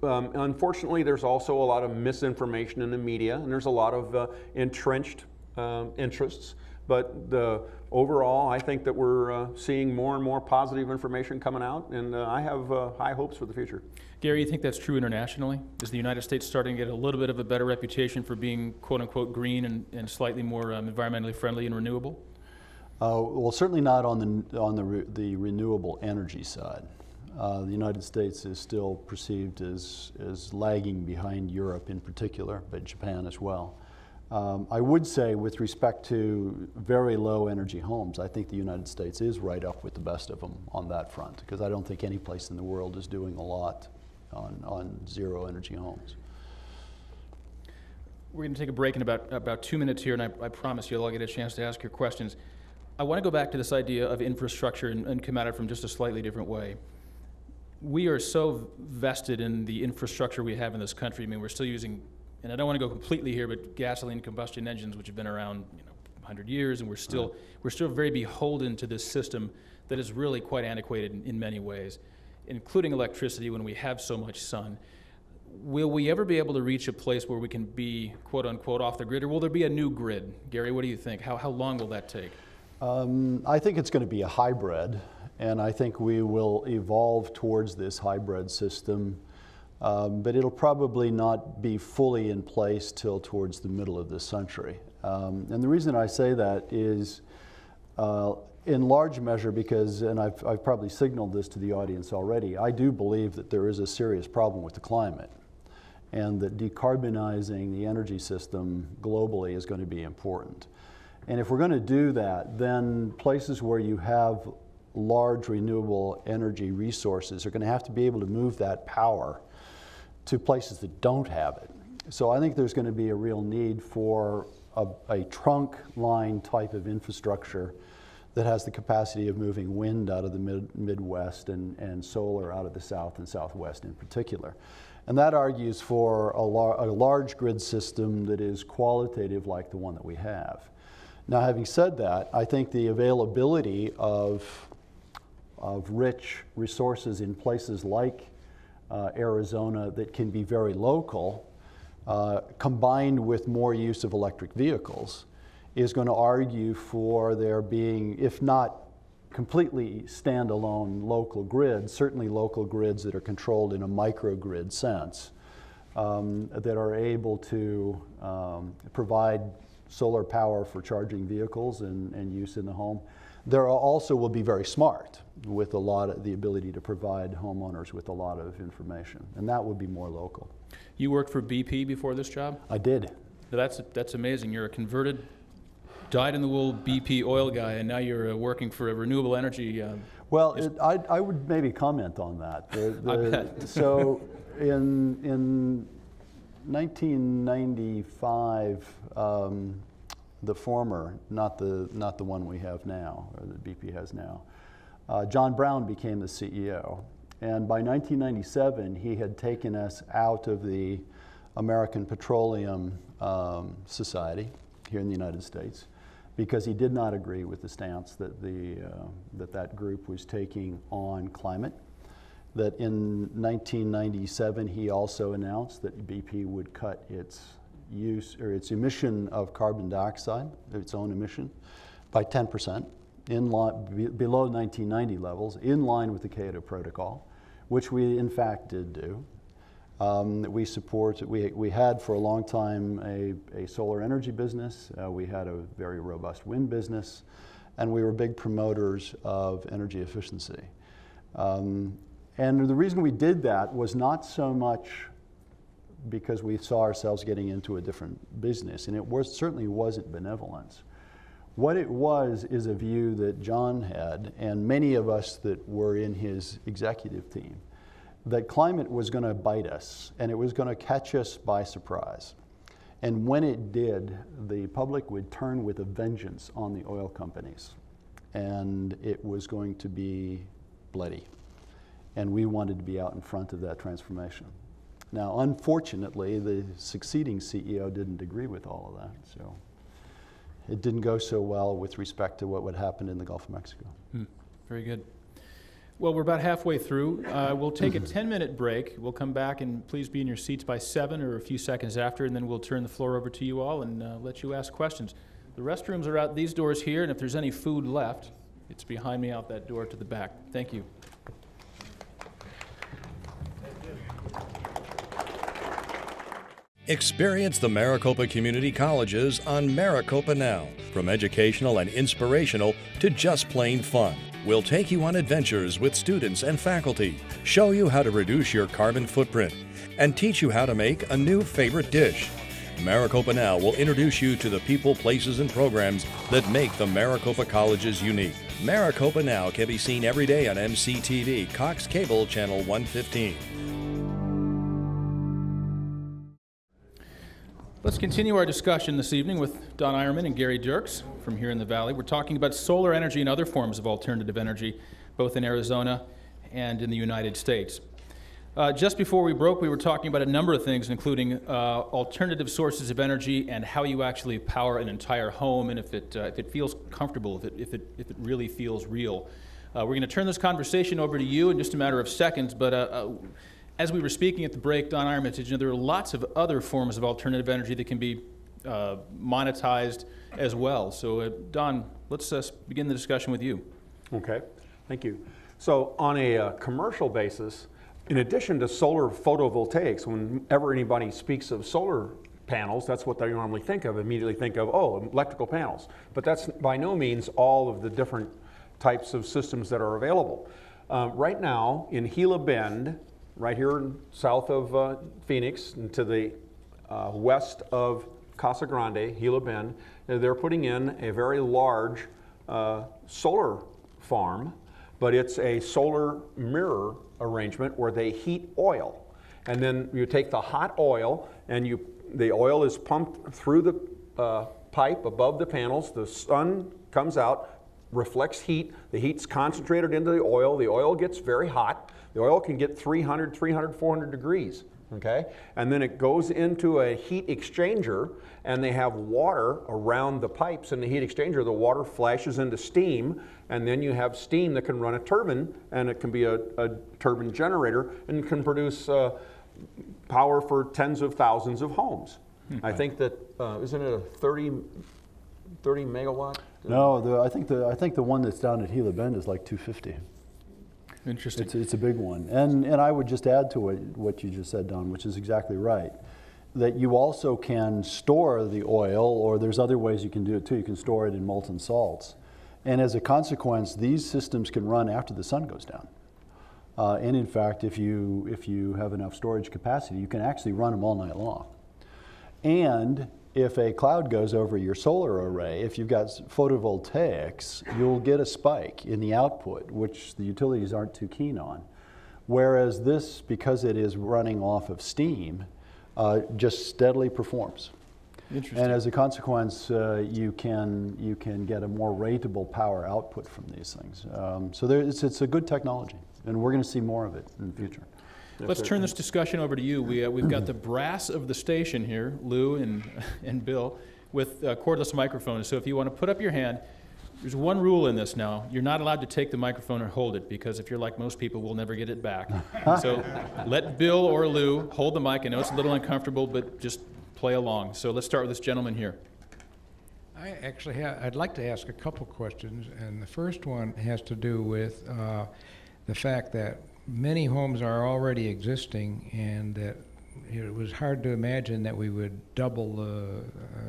Unfortunately, there's also a lot of misinformation in the media, and there's a lot of entrenched interests. But overall, I think that we're seeing more and more positive information coming out, and I have high hopes for the future. Gary, you think that's true internationally? Is the United States starting to get a little bit of a better reputation for being quote-unquote green and slightly more environmentally friendly and renewable? Well, certainly not on the renewable energy side. The United States is still perceived as lagging behind Europe in particular, but Japan as well. I would say with respect to very low energy homes, I think the United States is right up with the best of them on that front, because I don't think any place in the world is doing a lot on zero energy homes. We're going to take a break in about 2 minutes here, and I promise you'll all get a chance to ask your questions. I want to go back to this idea of infrastructure and come at it from just a slightly different way. We are so vested in the infrastructure we have in this country. I mean, we're still using, and I don't want to go completely here, but gasoline combustion engines, which have been around 100 years, and we're still very beholden to this system that is really quite antiquated in many ways, including electricity when we have so much sun. Will we ever be able to reach a place where we can be, quote unquote, off the grid, or will there be a new grid? Gary, what do you think? How long will that take? I think it's going to be a hybrid, and I think we will evolve towards this hybrid system, but it'll probably not be fully in place till towards the middle of this century. And the reason I say that is in large measure because, and I've probably signaled this to the audience already, I do believe that there is a serious problem with the climate, and that decarbonizing the energy system globally is going to be important. And if we're going to do that, then places where you have large renewable energy resources are going to have to be able to move that power to places that don't have it. So I think there's going to be a real need for a trunk line type of infrastructure that has the capacity of moving wind out of the Midwest and solar out of the South and Southwest in particular. And that argues for a large grid system that is qualitative like the one that we have. Now, having said that, I think the availability of rich resources in places like Arizona that can be very local, combined with more use of electric vehicles, is going to argue for there being, if not completely standalone local grids, certainly local grids that are controlled in a microgrid sense, that are able to provide solar power for charging vehicles and use in the home. There also will be very smart with a lot of the ability to provide homeowners with a lot of information, and that would be more local. You worked for BP before this job? I did. That's amazing. You're a converted, dyed-in-the-wool BP oil guy, and now you're working for a renewable energy. Well, I would maybe comment on that. I bet. So in 1995, the former, not the one we have now, or that BP has now, John Brown became the CEO. And by 1997, he had taken us out of the American Petroleum Society here in the United States, because he did not agree with the stance that that group was taking on climate. That in 1997, he also announced that BP would cut its its emission of carbon dioxide, its own emission, by 10%, below 1990 levels, in line with the Kyoto Protocol, which we in fact did do. We had for a long time a solar energy business. We had a very robust wind business, and we were big promoters of energy efficiency. And the reason we did that was not so much because we saw ourselves getting into a different business, and certainly wasn't benevolence. What it was is a view that John had, and many of us that were in his executive team, that climate was going to bite us, and it was going to catch us by surprise. And when it did, the public would turn with a vengeance on the oil companies, and it was going to be bloody. And we wanted to be out in front of that transformation. Now, unfortunately, the succeeding CEO didn't agree with all of that, so it didn't go so well with respect to what would happen in the Gulf of Mexico. Very good. Well, we're about halfway through. We'll take a 10-minute break. We'll come back, and please be in your seats by 7 or a few seconds after, and then we'll turn the floor over to you all and let you ask questions. The restrooms are out these doors here, and if there's any food left, it's behind me out that door to the back. Thank you. Experience the Maricopa Community Colleges on Maricopa Now. From educational and inspirational to just plain fun. We'll take you on adventures with students and faculty, show you how to reduce your carbon footprint, and teach you how to make a new favorite dish. Maricopa Now will introduce you to the people, places, and programs that make the Maricopa Colleges unique. Maricopa Now can be seen every day on MCTV, Cox Cable Channel 115. Let's continue our discussion this evening with Don Eierman and Gary Dirks from here in the Valley. We're talking about solar energy and other forms of alternative energy, both in Arizona and in the United States. Just before we broke, we were talking about a number of things, including alternative sources of energy and how you actually power an entire home, and if it feels comfortable, if it really feels real. We're going to turn this conversation over to you in just a matter of seconds, but as we were speaking at the break, Don Eierman said, there are lots of other forms of alternative energy that can be monetized as well. So, Don, let's begin the discussion with you. Okay, thank you. So, on a commercial basis, in addition to solar photovoltaics, whenever anybody speaks of solar panels, that's what they normally think of, immediately think of, oh, electrical panels. But that's by no means all of the different types of systems that are available. Right now, in Gila Bend, right here south of Phoenix and to the west of Casa Grande, Gila Bend, they're putting in a very large solar farm, but it's a solar mirror arrangement where they heat oil. And then you take the hot oil and the oil is pumped through the pipe above the panels. The sun comes out, reflects heat. The heat's concentrated into the oil gets very hot. The oil can get 300, 400 degrees, okay? And then it goes into a heat exchanger, and they have water around the pipes in the heat exchanger. The water flashes into steam, and then you have steam that can run a turbine, and it can be a turbine generator, and can produce power for tens of thousands of homes. I think that, isn't it a 30 megawatt? No, I think the one that's down at Gila Bend is like 250. Interesting. It's a big one. And I would just add to what you just said, Don, which is exactly right, that you also can store the oil, or there's other ways you can do it too. You can store it in molten salts. And as a consequence, these systems can run after the sun goes down. And in fact, if you have enough storage capacity, you can actually run them all night long. And if a cloud goes over your solar array, if you've got photovoltaics, you'll get a spike in the output, which the utilities aren't too keen on. Whereas this, because it is running off of steam, just steadily performs. Interesting. And as a consequence, you can get a more rateable power output from these things. So it's a good technology, and we're going to see more of it in the future. Let's turn this discussion over to you. We've got the brass of the station here, Lou and Bill, with cordless microphones. So if you want to put up your hand, there's one rule in this now. You're not allowed to take the microphone or hold it, because if you're like most people, we'll never get it back. So let Bill or Lou hold the mic. I know it's a little uncomfortable, but just play along. So let's start with this gentleman here. I'd like to ask a couple questions, and the first one has to do with the fact that many homes are already existing, and that it was hard to imagine that we would double the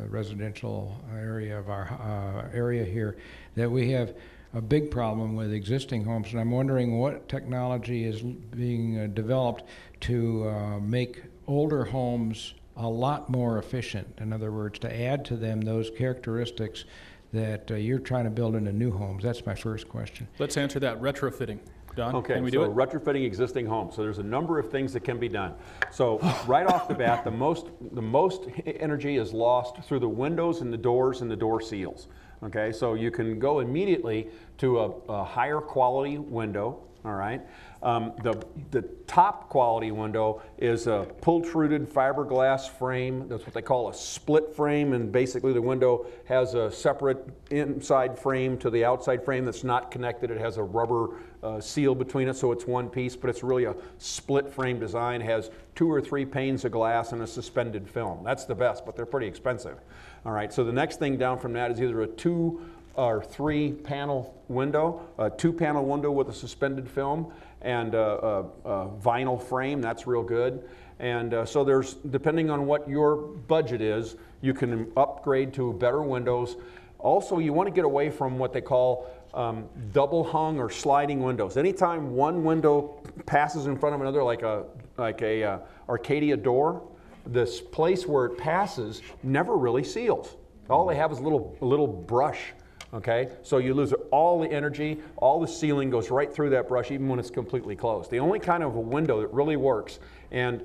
residential area of our area here, that we have a big problem with existing homes, and I'm wondering what technology is being developed to make older homes a lot more efficient. In other words, to add to them those characteristics that you're trying to build into new homes. That's my first question. Let's answer that. Retrofitting. Don, Okay, can we so do it? retrofitting existing homes. So there's a number of things that can be done. So right off the bat, the most energy is lost through the windows and the doors and the door seals. Okay, so you can go immediately to a higher quality window. All right. The top quality window is a pultruded fiberglass frame. That's what they call a split frame, and basically the window has a separate inside frame to the outside frame that's not connected. It has a rubber seal between it, so it's one piece, but it's really a split frame design. It has 2 or 3 panes of glass and a suspended film. That's the best, but they're pretty expensive. All right, so the next thing down from that is either a 2 or 3 panel window, a 2-panel window with a suspended film, and a vinyl frame. That's real good. And so there's, depending on what your budget is, you can upgrade to better windows. Also, you want to get away from what they call double hung or sliding windows. Anytime one window passes in front of another, like a Arcadia door, this place where it passes never really seals. All they have is a little brush. Okay, so you lose all the energy, all the sealing goes right through that brush, even when it's completely closed. The only kind of a window that really works, and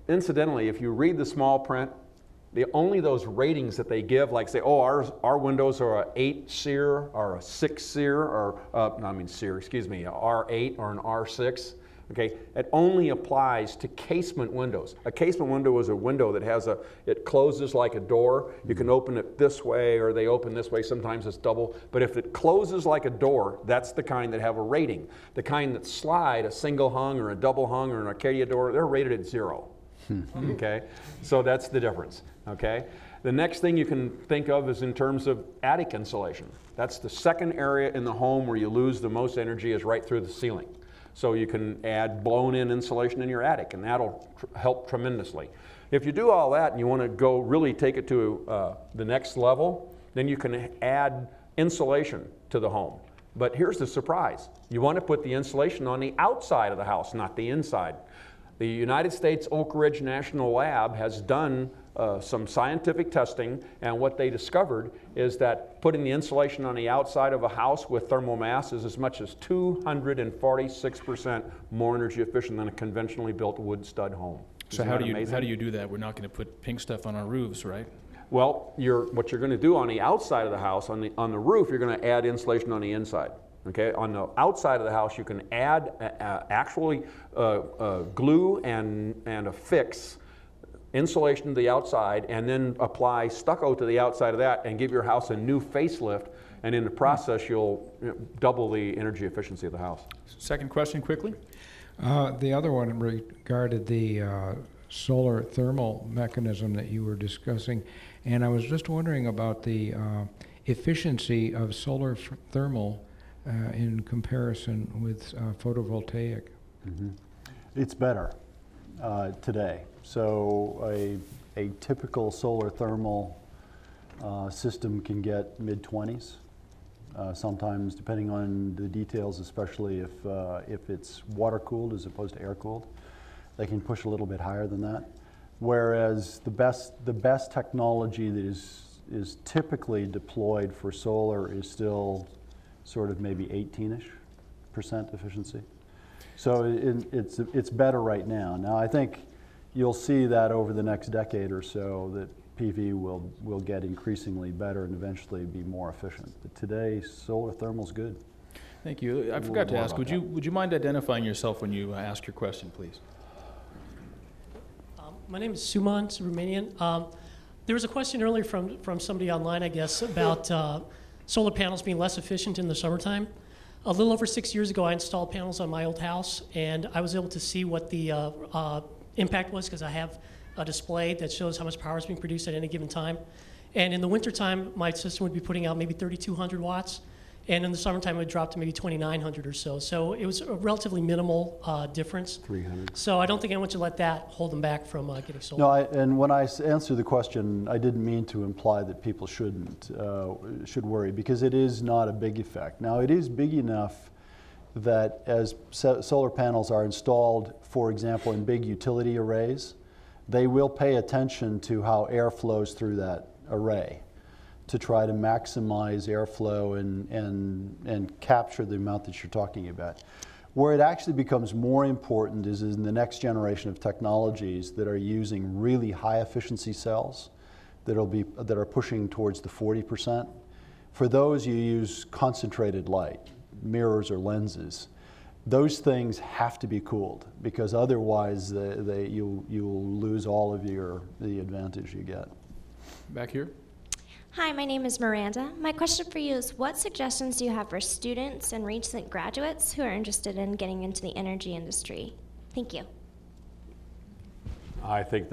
incidentally, if you read the small print, only those ratings that they give, like say, oh, our windows are a 8 SEER or a 6 SEER, or SEER, excuse me, a R8 or an R6. Okay, it only applies to casement windows. A casement window is a window that has it closes like a door. You can open it this way, or they open this way. Sometimes it's double. But if it closes like a door, that's the kind that have a rating. The kind that slide, a single hung or a double hung or an Arcadia door, they're rated at 0. Okay, so that's the difference. Okay, the next thing you can think of is in terms of attic insulation. That's the second area in the home where you lose the most energy, is right through the ceiling. So you can add blown-in insulation in your attic, and that'll help tremendously. If you do all that and you want to go really take it to the next level, then you can add insulation to the home. But here's the surprise. You want to put the insulation on the outside of the house, not the inside. The United States Oak Ridge National Lab has done some scientific testing, and what they discovered is that putting the insulation on the outside of a house with thermal mass is as much as 246% more energy efficient than a conventionally built wood stud home. So how do you do that? We're not going to put pink stuff on our roofs, right? What you're going to do on the outside of the house, on the roof, you're going to add insulation on the inside. Okay, on the outside of the house, you can add actually glue and affix insulation to the outside, and then apply stucco to the outside of that, and give your house a new facelift. And in the process, you'll double the energy efficiency of the house. Second question, quickly. The other one regarded the solar thermal mechanism that you were discussing, and I was just wondering about the efficiency of solar thermal in comparison with photovoltaic. Mm-hmm. It's better today. So a typical solar thermal system can get mid-20s. Sometimes, depending on the details, especially if it's water-cooled as opposed to air-cooled, they can push a little bit higher than that. Whereas the best technology that is typically deployed for solar is still sort of maybe 18-ish% efficiency. So it's better right now. Now I think, you'll see that over the next decade or so that PV will get increasingly better and eventually be more efficient. But today, solar thermal's good. Thank you. I forgot to ask, would you mind identifying yourself when you ask your question, please? My name is Suman, Subramanian. There was a question earlier from somebody online, I guess, about solar panels being less efficient in the summertime. A little over 6 years ago, I installed panels on my old house, and I was able to see what the impact was because I have a display that shows how much power is being produced at any given time. And in the wintertime, my system would be putting out maybe 3,200 watts. And in the summertime, it would drop to maybe 2,900 or so. So it was a relatively minimal difference. 300. So I don't think anyone should let that hold them back from getting solar. No, and when I answered the question, I didn't mean to imply that people should worry, because it is not a big effect. Now, it is big enough that as solar panels are installed, for example, in big utility arrays, they will pay attention to how air flows through that array to try to maximize airflow and capture the amount that you're talking about. Where it actually becomes more important is in the next generation of technologies that are using really high efficiency cells that are pushing towards the 40%. For those, you use concentrated light, mirrors or lenses. Those things have to be cooled, because otherwise you'll lose all of the advantage you get. Back here. Hi, my name is Miranda. My question for you is, what suggestions do you have for students and recent graduates who are interested in getting into the energy industry? Thank you. I think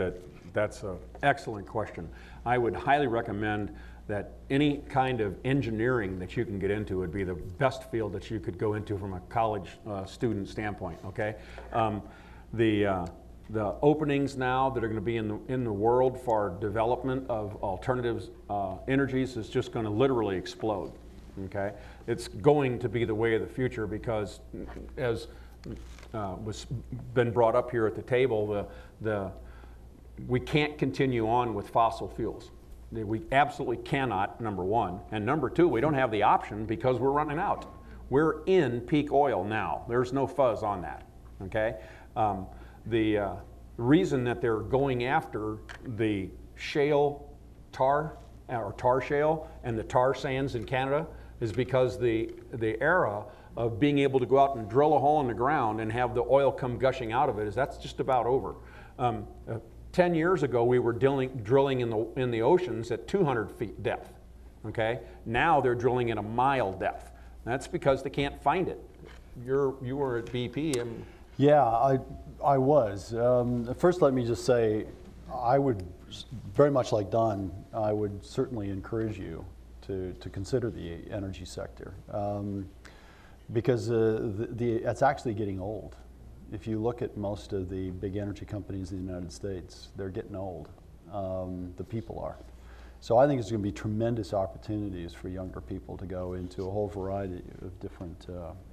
that's an excellent question. I would highly recommend that any kind of engineering that you can get into would be the best field that you could go into from a college student standpoint, okay? The openings now that are going to be in the world for development of alternatives energies is just going to literally explode. Okay, it's going to be the way of the future, because as was been brought up here at the table, we can't continue on with fossil fuels. We absolutely cannot, number one, and number two, we don't have the option because we're running out. We're in peak oil now. There's no fuzz on that. Okay. The reason that they're going after the shale tar, or tar shale, and the tar sands in Canada is because the era of being able to go out and drill a hole in the ground and have the oil come gushing out of it that's just about over. 10 years ago, we were drilling in the oceans at 200 feet depth. Okay, now they're drilling at a mile depth. That's because they can't find it. You were at BP. Yeah, I was. First, let me just say, I would, very much like Don, I would certainly encourage you to consider the energy sector, because it's actually getting old. If you look at most of the big energy companies in the United States, they're getting old. The people are. So I think it's going to be tremendous opportunities for younger people to go into a whole variety of different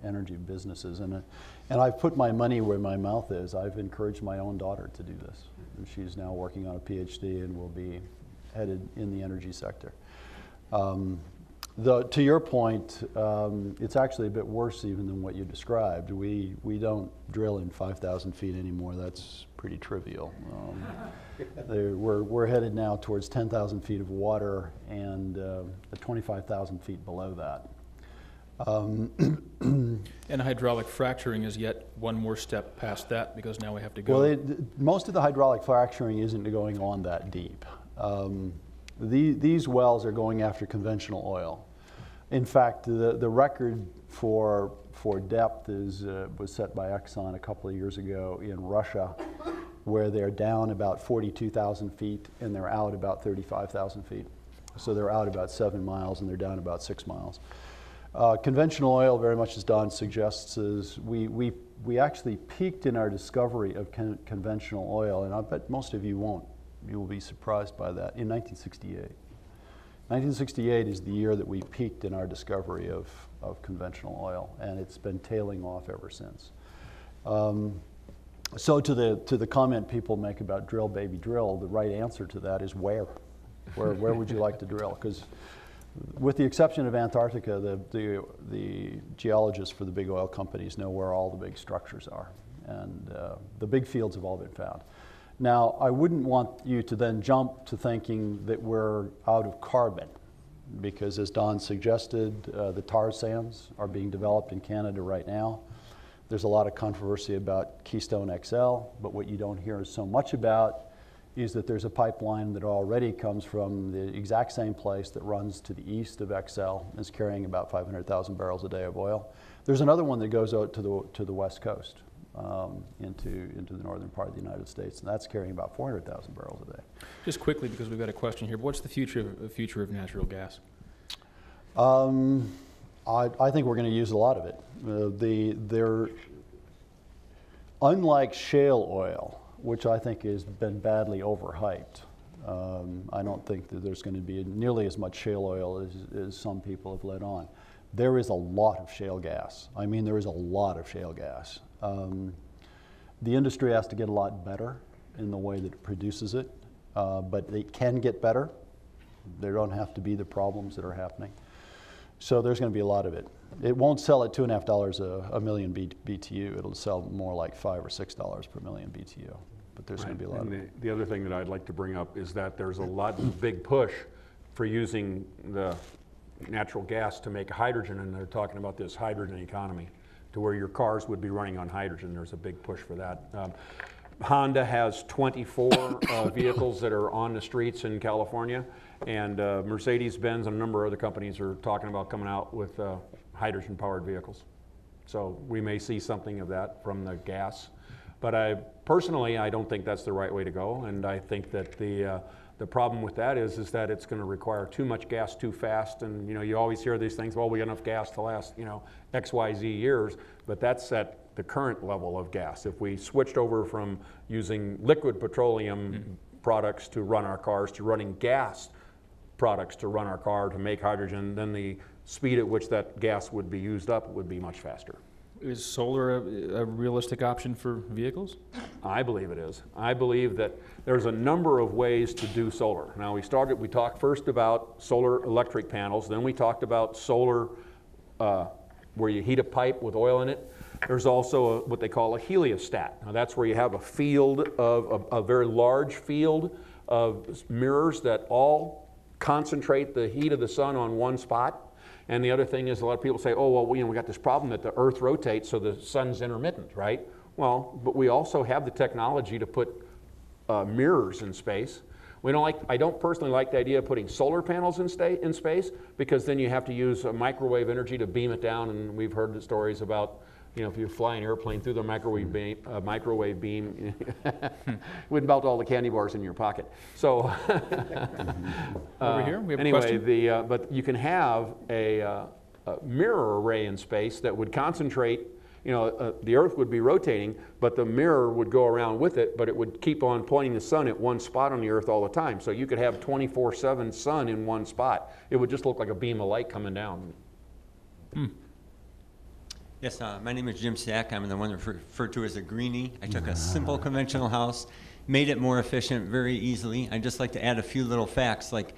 energy businesses. And I've put my money where my mouth is. I've encouraged my own daughter to do this. And she's now working on a PhD and will be headed in the energy sector. To your point, it's actually a bit worse even than what you described. We don't drill in 5,000 feet anymore. That's pretty trivial. We're headed now towards 10,000 feet of water and 25,000 feet below that. And hydraulic fracturing is yet one more step past that, because now we have to go. Well, most of the hydraulic fracturing isn't going on that deep. These wells are going after conventional oil. In fact, the record for depth was set by Exxon a couple of years ago in Russia, where they're down about 42,000 feet and they're out about 35,000 feet. So they're out about 7 miles and they're down about 6 miles. Conventional oil, very much as Don suggests, is we actually peaked in our discovery of conventional oil, and I bet most of you won't. You will be surprised by that, in 1968. 1968 is the year that we peaked in our discovery of conventional oil, and it's been tailing off ever since. So to the comment people make about drill, baby, drill, the right answer to that is where? Where would you like to drill? Because with the exception of Antarctica, the geologists for the big oil companies know where all the big structures are, and the big fields have all been found. Now, I wouldn't want you to then jump to thinking that we're out of carbon, because as Don suggested, the tar sands are being developed in Canada right now. There's a lot of controversy about Keystone XL, but what you don't hear so much about is that there's a pipeline that already comes from the exact same place that runs to the east of XL, is carrying about 500,000 barrels a day of oil. There's another one that goes out to the west coast, into the northern part of the United States, and that's carrying about 400,000 barrels a day. Just quickly, because we've got a question here, what's the future of natural gas? I think we're going to use a lot of it. Unlike shale oil, which I think has been badly overhyped, I don't think that there's going to be nearly as much shale oil as some people have let on. There is a lot of shale gas. I mean, there is a lot of shale gas. The industry has to get a lot better in the way that it produces it, but they can get better. There don't have to be the problems that are happening. So there's going to be a lot of it. It won't sell at $2.50 a million BTU. It'll sell more like $5 or $6 per million BTU. But there's going to be a lot of it. The other thing that I'd like to bring up is that there's a lot of big push for using the natural gas to make hydrogen, and they're talking about this hydrogen economy, to where your cars would be running on hydrogen. There's a big push for that. Honda has 24 vehicles that are on the streets in California, and Mercedes-Benz and a number of other companies are talking about coming out with hydrogen-powered vehicles. So we may see something of that from the gas. But personally, I don't think that's the right way to go, and I think that the problem with that is that it's going to require too much gas too fast, and you always hear these things, well, we got enough gas to last XYZ years, but that's at the current level of gas. If we switched over from using liquid petroleum products to run our cars to running gas products to run our car to make hydrogen, then the speed at which that gas would be used up would be much faster. Is solar a realistic option for vehicles? I believe it is. I believe that there's a number of ways to do solar. Now we talked first about solar electric panels, then we talked about solar where you heat a pipe with oil in it. There's also what they call a heliostat. Now that's where you have a field a very large field of mirrors that all concentrate the heat of the sun on one spot. And the other thing is, a lot of people say, oh, well, we got this problem that the Earth rotates, so the sun's intermittent, right? Well, but we also have the technology to put mirrors in space. I don't personally like the idea of putting solar panels in space, because then you have to use microwave energy to beam it down, and we've heard the stories about, if you fly an airplane through the microwave beam, would melt all the candy bars in your pocket. So over here, we have anyway, a question. But you can have a mirror array in space that would concentrate. The Earth would be rotating, but the mirror would go around with it, but it would keep on pointing the sun at one spot on the Earth all the time. So you could have 24/7 sun in one spot. It would just look like a beam of light coming down. Yes, my name is Jim Sack. I'm the one referred to as a greenie. I took a simple conventional house, made it more efficient very easily. I'd just like to add a few little facts, like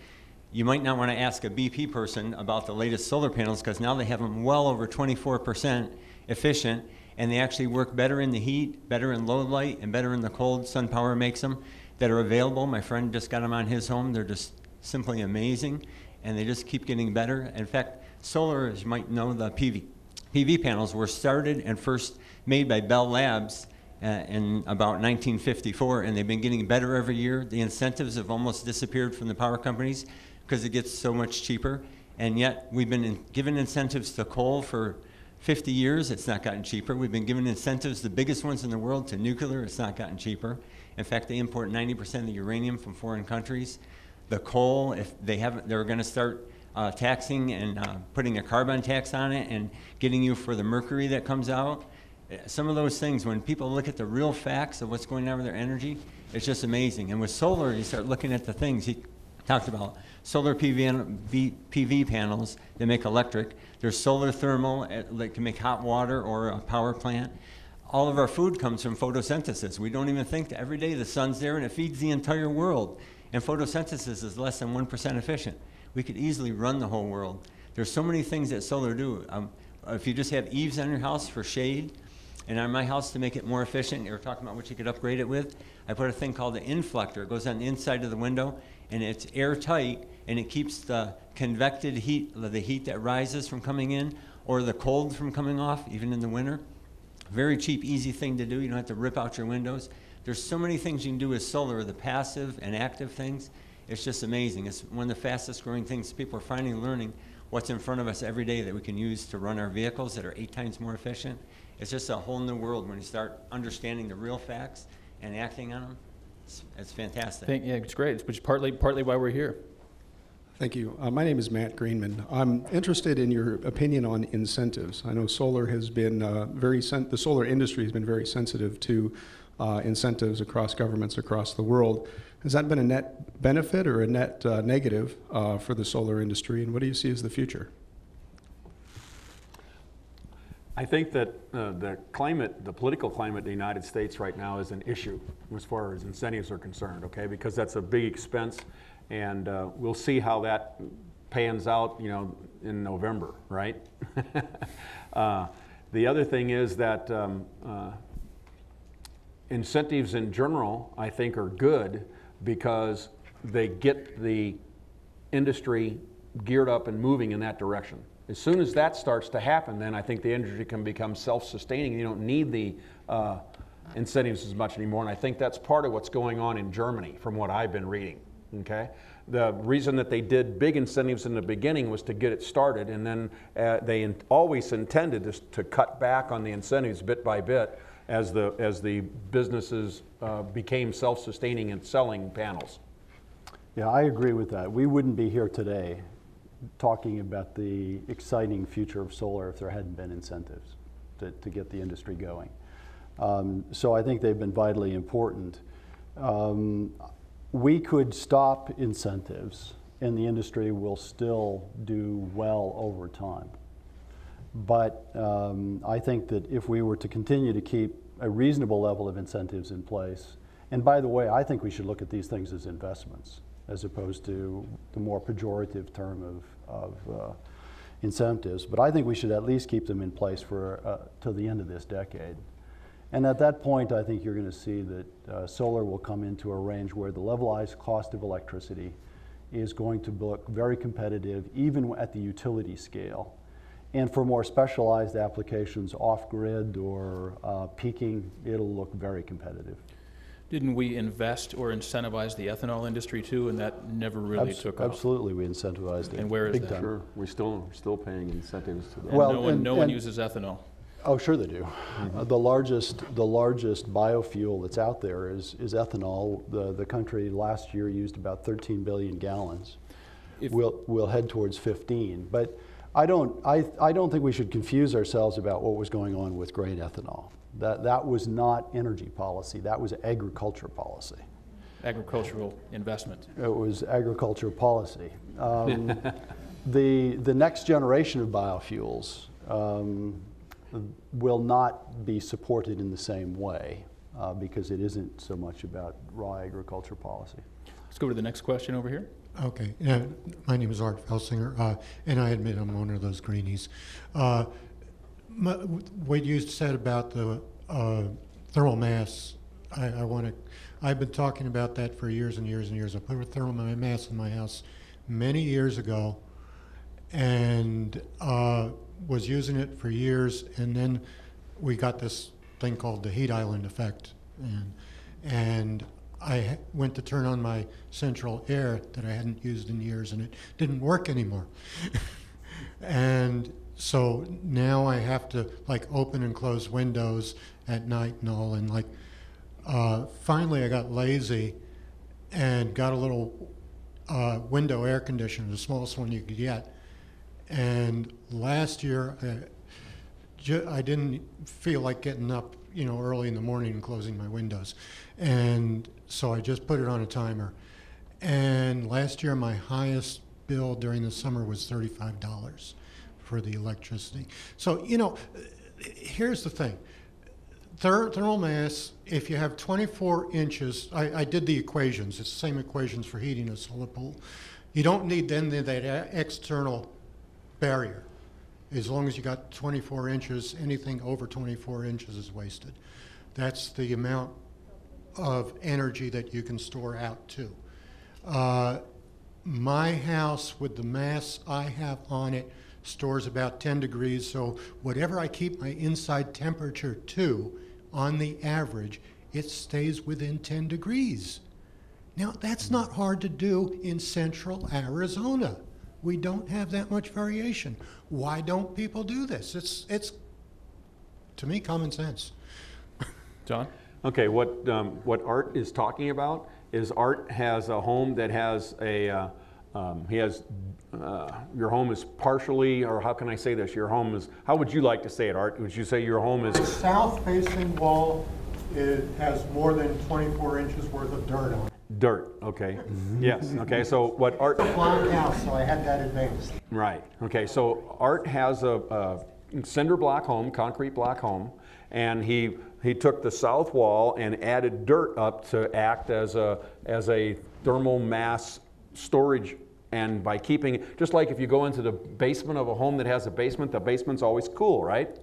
you might not want to ask a BP person about the latest solar panels, because now they have them well over 24% efficient, and they actually work better in the heat, better in low light, and better in the cold. SunPower makes them that are available. My friend just got them on his home. They're just simply amazing, and they just keep getting better. In fact, solar, as you might know, the PV panels were started and first made by Bell Labs in about 1954, and they've been getting better every year. The incentives have almost disappeared from the power companies because it gets so much cheaper, and yet we've been given incentives to coal for 50 years. It's not gotten cheaper. We've been given incentives, the biggest ones in the world, to nuclear. It's not gotten cheaper. In fact, they import 90% of the uranium from foreign countries. The coal, if they're going to start taxing and putting a carbon tax on it and getting you for the mercury that comes out. Some of those things, when people look at the real facts of what's going on with their energy, it's just amazing. And with solar, you start looking at the things he talked about. Solar PV panels that make electric. There's solar thermal that can make hot water or a power plant. All of our food comes from photosynthesis. We don't even think that every day the sun's there and it feeds the entire world. And photosynthesis is less than 1% efficient. We could easily run the whole world. There's so many things that solar do. If you just have eaves on your house for shade, And on my house, to make it more efficient, you were talking about what you could upgrade it with, I put a thing called the inflector. It goes on the inside of the window, and it's airtight, and it keeps the convected heat, the heat that rises from coming in, or the cold from coming off, even in the winter. Very cheap, easy thing to do. You don't have to rip out your windows. There's so many things you can do with solar, the passive and active things. It's just amazing. It's one of the fastest growing things. People are finally learning what's in front of us every day that we can use to run our vehicles that are 8 times more efficient. It's just a whole new world when you start understanding the real facts and acting on them. It's fantastic. Yeah, it's great. It's partly why we're here. Thank you. My name is Matt Greenman. I'm interested in your opinion on incentives. I know solar has been the solar industry has been very sensitive to incentives across governments across the world. Has that been a net benefit or a net negative for the solar industry, and what do you see as the future? I think that the political climate in the United States right now is an issue as far as incentives are concerned, okay? Because that's a big expense, and we'll see how that pans out, you know, in November, right? The other thing is that incentives in general, I think, are good because they get the industry geared up and moving in that direction. As soon as that starts to happen, then I think the industry can become self-sustaining. You don't need the incentives as much anymore, and I think that's part of what's going on in Germany from what I've been reading, okay? The reason that they did big incentives in the beginning was to get it started, and then they always intended to cut back on the incentives bit by bit as the businesses became self-sustaining and selling panels. Yeah, I agree with that. We wouldn't be here today talking about the exciting future of solar if there hadn't been incentives to get the industry going. So I think they've been vitally important. We could stop incentives and the industry will still do well over time. But I think that if we were to continue to keep a reasonable level of incentives in place, and by the way, I think we should look at these things as investments as opposed to the more pejorative term of incentives. But I think we should at least keep them in place for till the end of this decade. And at that point, I think you're going to see that solar will come into a range where the levelized cost of electricity is going to look very competitive, even at the utility scale. And for more specialized applications, off-grid or peaking, it'll look very competitive. Didn't we invest or incentivize the ethanol industry too, and that never really took off? Absolutely, we incentivized it. And where is big that? time. Sure, we're still paying incentives to that. And Well, no one uses ethanol. Oh, sure they do. The largest biofuel that's out there is ethanol. The country last year used about 13 billion gallons. We'll head towards 15. But I don't think we should confuse ourselves about what was going on with grain ethanol. That was not energy policy. That was agriculture policy. Agricultural investment. It was agriculture policy. The next generation of biofuels will not be supported in the same way because it isn't so much about raw agriculture policy. Let's go to the next question over here. Okay, my name is Art Felsinger, and I admit I'm one of those greenies. What you said about the thermal mass, I've been talking about that for years and years and years. I put a thermal mass in my house many years ago, and was using it for years, and then we got this thing called the heat island effect, and I went to turn on my central air that I hadn't used in years, and it didn't work anymore. And so now I have to like open and close windows at night and all, and like finally I got lazy and got a little window air conditioner, the smallest one you could get. And last year I didn't feel like getting up, early in the morning and closing my windows. And so I just put it on a timer. And last year my highest bill during the summer was $35 for the electricity. So, here's the thing. Thermal mass, if you have 24 inches, I did the equations. It's the same equations for heating a solar pool. You don't need then that external barrier. As long as you got 24 inches, anything over 24 inches is wasted. That's the amount of energy that you can store out to. My house, with the mass I have on it, stores about 10 degrees, so whatever I keep my inside temperature to, on the average, it stays within 10 degrees. Now, that's not hard to do in central Arizona. We don't have that much variation. Why don't people do this? It's to me, common sense. John? Okay, what Art is talking about is Art has a home that has a, your home is partially, or how can I say this? Your home is, how would you like to say it, Art? Would you say your home is? The south-facing wall has more than 24 inches worth of dirt on it. Dirt, okay. Yes, okay, so what Art. Block house, so I had that advanced. Right, okay, so Art has a cinder block home, concrete block home, and he took the south wall and added dirt up to act as a thermal mass storage. And by keeping, just like if you go into the basement of a home that has a basement, the basement's always cool, right?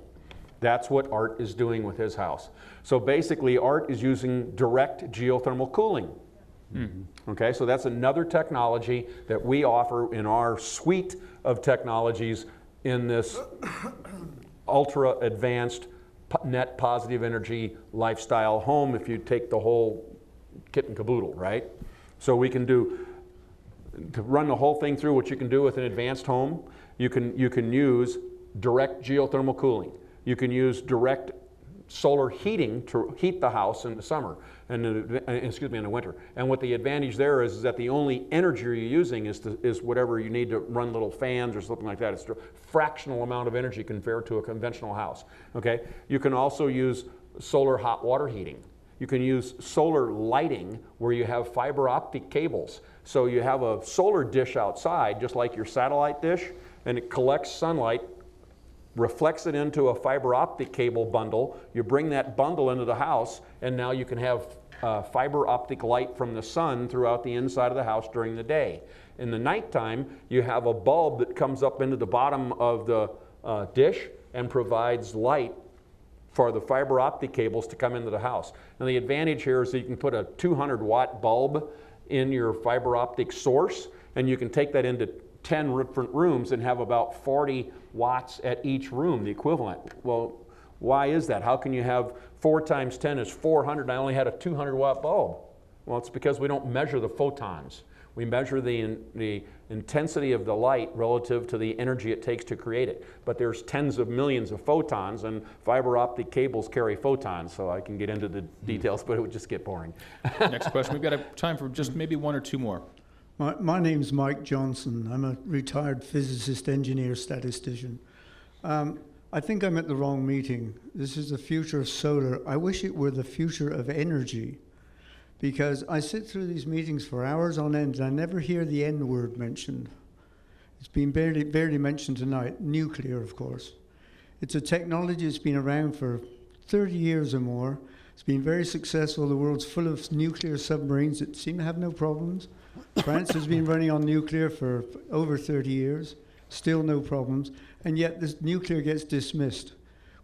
That's what Art is doing with his house. So basically, Art is using direct geothermal cooling. Mm-hmm. Okay, so that's another technology that we offer in our suite of technologies in this ultra advanced net positive energy lifestyle home, if you take the whole kit and caboodle, right? So we can do, to run the whole thing through, what you can do with an advanced home, you can use direct geothermal cooling. You can use direct solar heating to heat the house in the summer, and in the winter. And what the advantage there is that the only energy you're using is whatever you need to run little fans or something like that. It's a fractional amount of energy compared to a conventional house. Okay? You can also use solar hot water heating. You can use solar lighting where you have fiber optic cables. So you have a solar dish outside, just like your satellite dish, and it collects sunlight, reflects it into a fiber optic cable bundle. You bring that bundle into the house, and now you can have fiber optic light from the sun throughout the inside of the house during the day. In the nighttime, you have a bulb that comes up into the bottom of the dish and provides light for the fiber optic cables to come into the house. And the advantage here is that you can put a 200-watt bulb in your fiber optic source, and you can take that into 10 different rooms and have about 40 watts at each room, the equivalent. Well, why is that? How can you have 4 times 10 is 400 and I only had a 200-watt bulb? Well, it's because we don't measure the photons. We measure the intensity of the light relative to the energy it takes to create it. But there's tens of millions of photons, and fiber optic cables carry photons, so I can get into the details, but it would just get boring. Next question. We've got time for just maybe 1 or 2 more. My name's Mike Johnson. I'm a retired physicist, engineer, statistician. I think I'm at the wrong meeting. This is the future of solar. I wish it were the future of energy, because I sit through these meetings for hours on end and I never hear the N word mentioned. It's been barely mentioned tonight. Nuclear, of course. It's a technology that's been around for 30 years or more. It's been very successful. The world's full of nuclear submarines that seem to have no problems. France has been running on nuclear for over 30 years, still no problems, and yet this nuclear gets dismissed.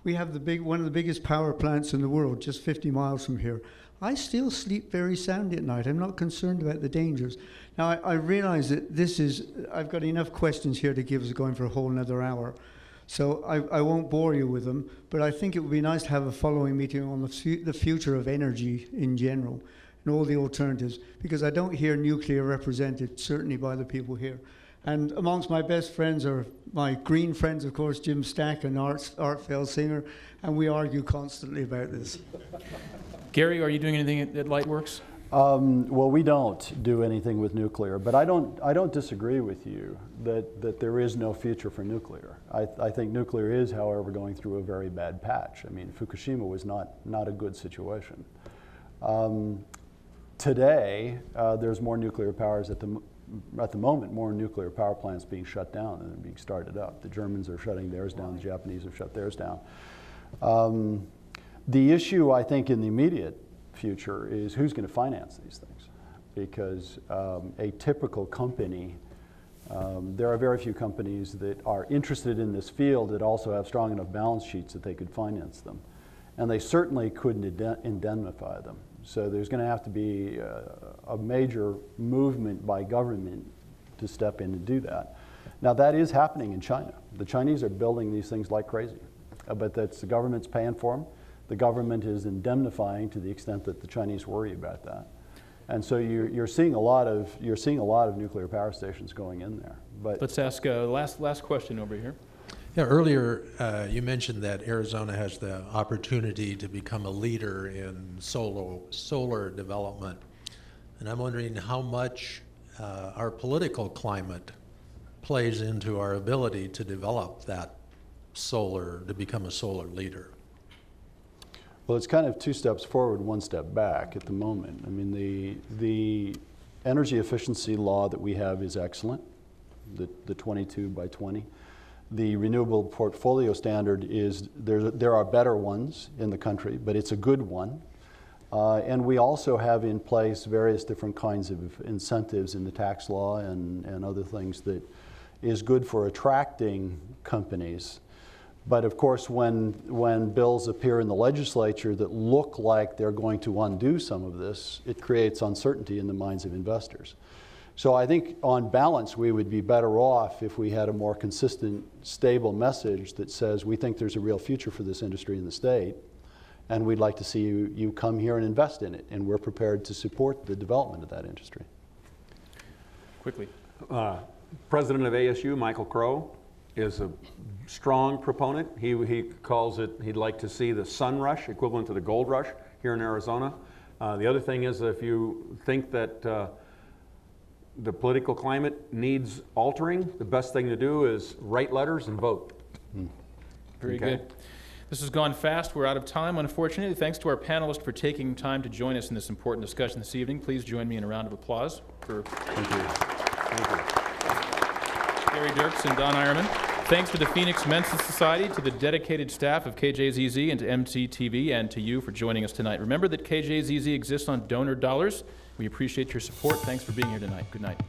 We have one of the biggest power plants in the world just 50 miles from here. I still sleep very soundly at night. I'm not concerned about the dangers. Now, I realize that I've got enough questions here to give us going for a whole another hour. So I won't bore you with them, but I think it would be nice to have a following meeting on the future of energy in general and all the alternatives, because I don't hear nuclear represented, certainly by the people here. And amongst my best friends are my green friends, of course, Jim Stack and Art Felsinger, and we argue constantly about this. Gary, are you doing anything at Lightworks? Well, we don't do anything with nuclear, but I don't disagree with you that there is no future for nuclear. I think nuclear is, however, going through a very bad patch. I mean, Fukushima was not a good situation. Today, there's more nuclear powers at the moment, more nuclear power plants being shut down than being started up. The Germans are shutting theirs down, the Japanese have shut theirs down. The issue, I think, in the immediate future is who's going to finance these things, because a typical company There are very few companies that are interested in this field that also have strong enough balance sheets that they could finance them. And they certainly couldn't indemnify them. So there's going to have to be a major movement by government to step in and do that. Now that is happening in China. The Chinese are building these things like crazy, but that's the government's paying for them. The government is indemnifying to the extent that the Chinese worry about that. And so you're seeing a lot of nuclear power stations going in there. But let's ask last question over here. Yeah, earlier you mentioned that Arizona has the opportunity to become a leader in solar development, and I'm wondering how much our political climate plays into our ability to develop that to become a solar leader. Well, it's kind of 2 steps forward, 1 step back at the moment. I mean, the energy efficiency law that we have is excellent, the 22 by 20. The renewable portfolio standard is, there are better ones in the country, but it's a good one. And we also have in place various different kinds of incentives in the tax law and other things that is good for attracting companies. But of course, when bills appear in the legislature that look like they're going to undo some of this, it creates uncertainty in the minds of investors. So I think on balance, we would be better off if we had a more consistent, stable message that says we think there's a real future for this industry in the state, and we'd like to see you come here and invest in it, and we're prepared to support the development of that industry. Quickly. President of ASU, Michael Crow, is a strong proponent. He calls it, he'd like to see the sun rush, equivalent to the gold rush here in Arizona. The other thing is, if you think that the political climate needs altering, the best thing to do is write letters and vote. Very good. This has gone fast. We're out of time, unfortunately. Thanks to our panelists for taking time to join us in this important discussion this evening. Please join me in a round of applause for Gary Dirks and Don Eierman. Thanks to the Phoenix Mensa Society, to the dedicated staff of KJZZ, and to MCTV, and to you for joining us tonight. Remember that KJZZ exists on donor dollars. We appreciate your support. Thanks for being here tonight. Good night.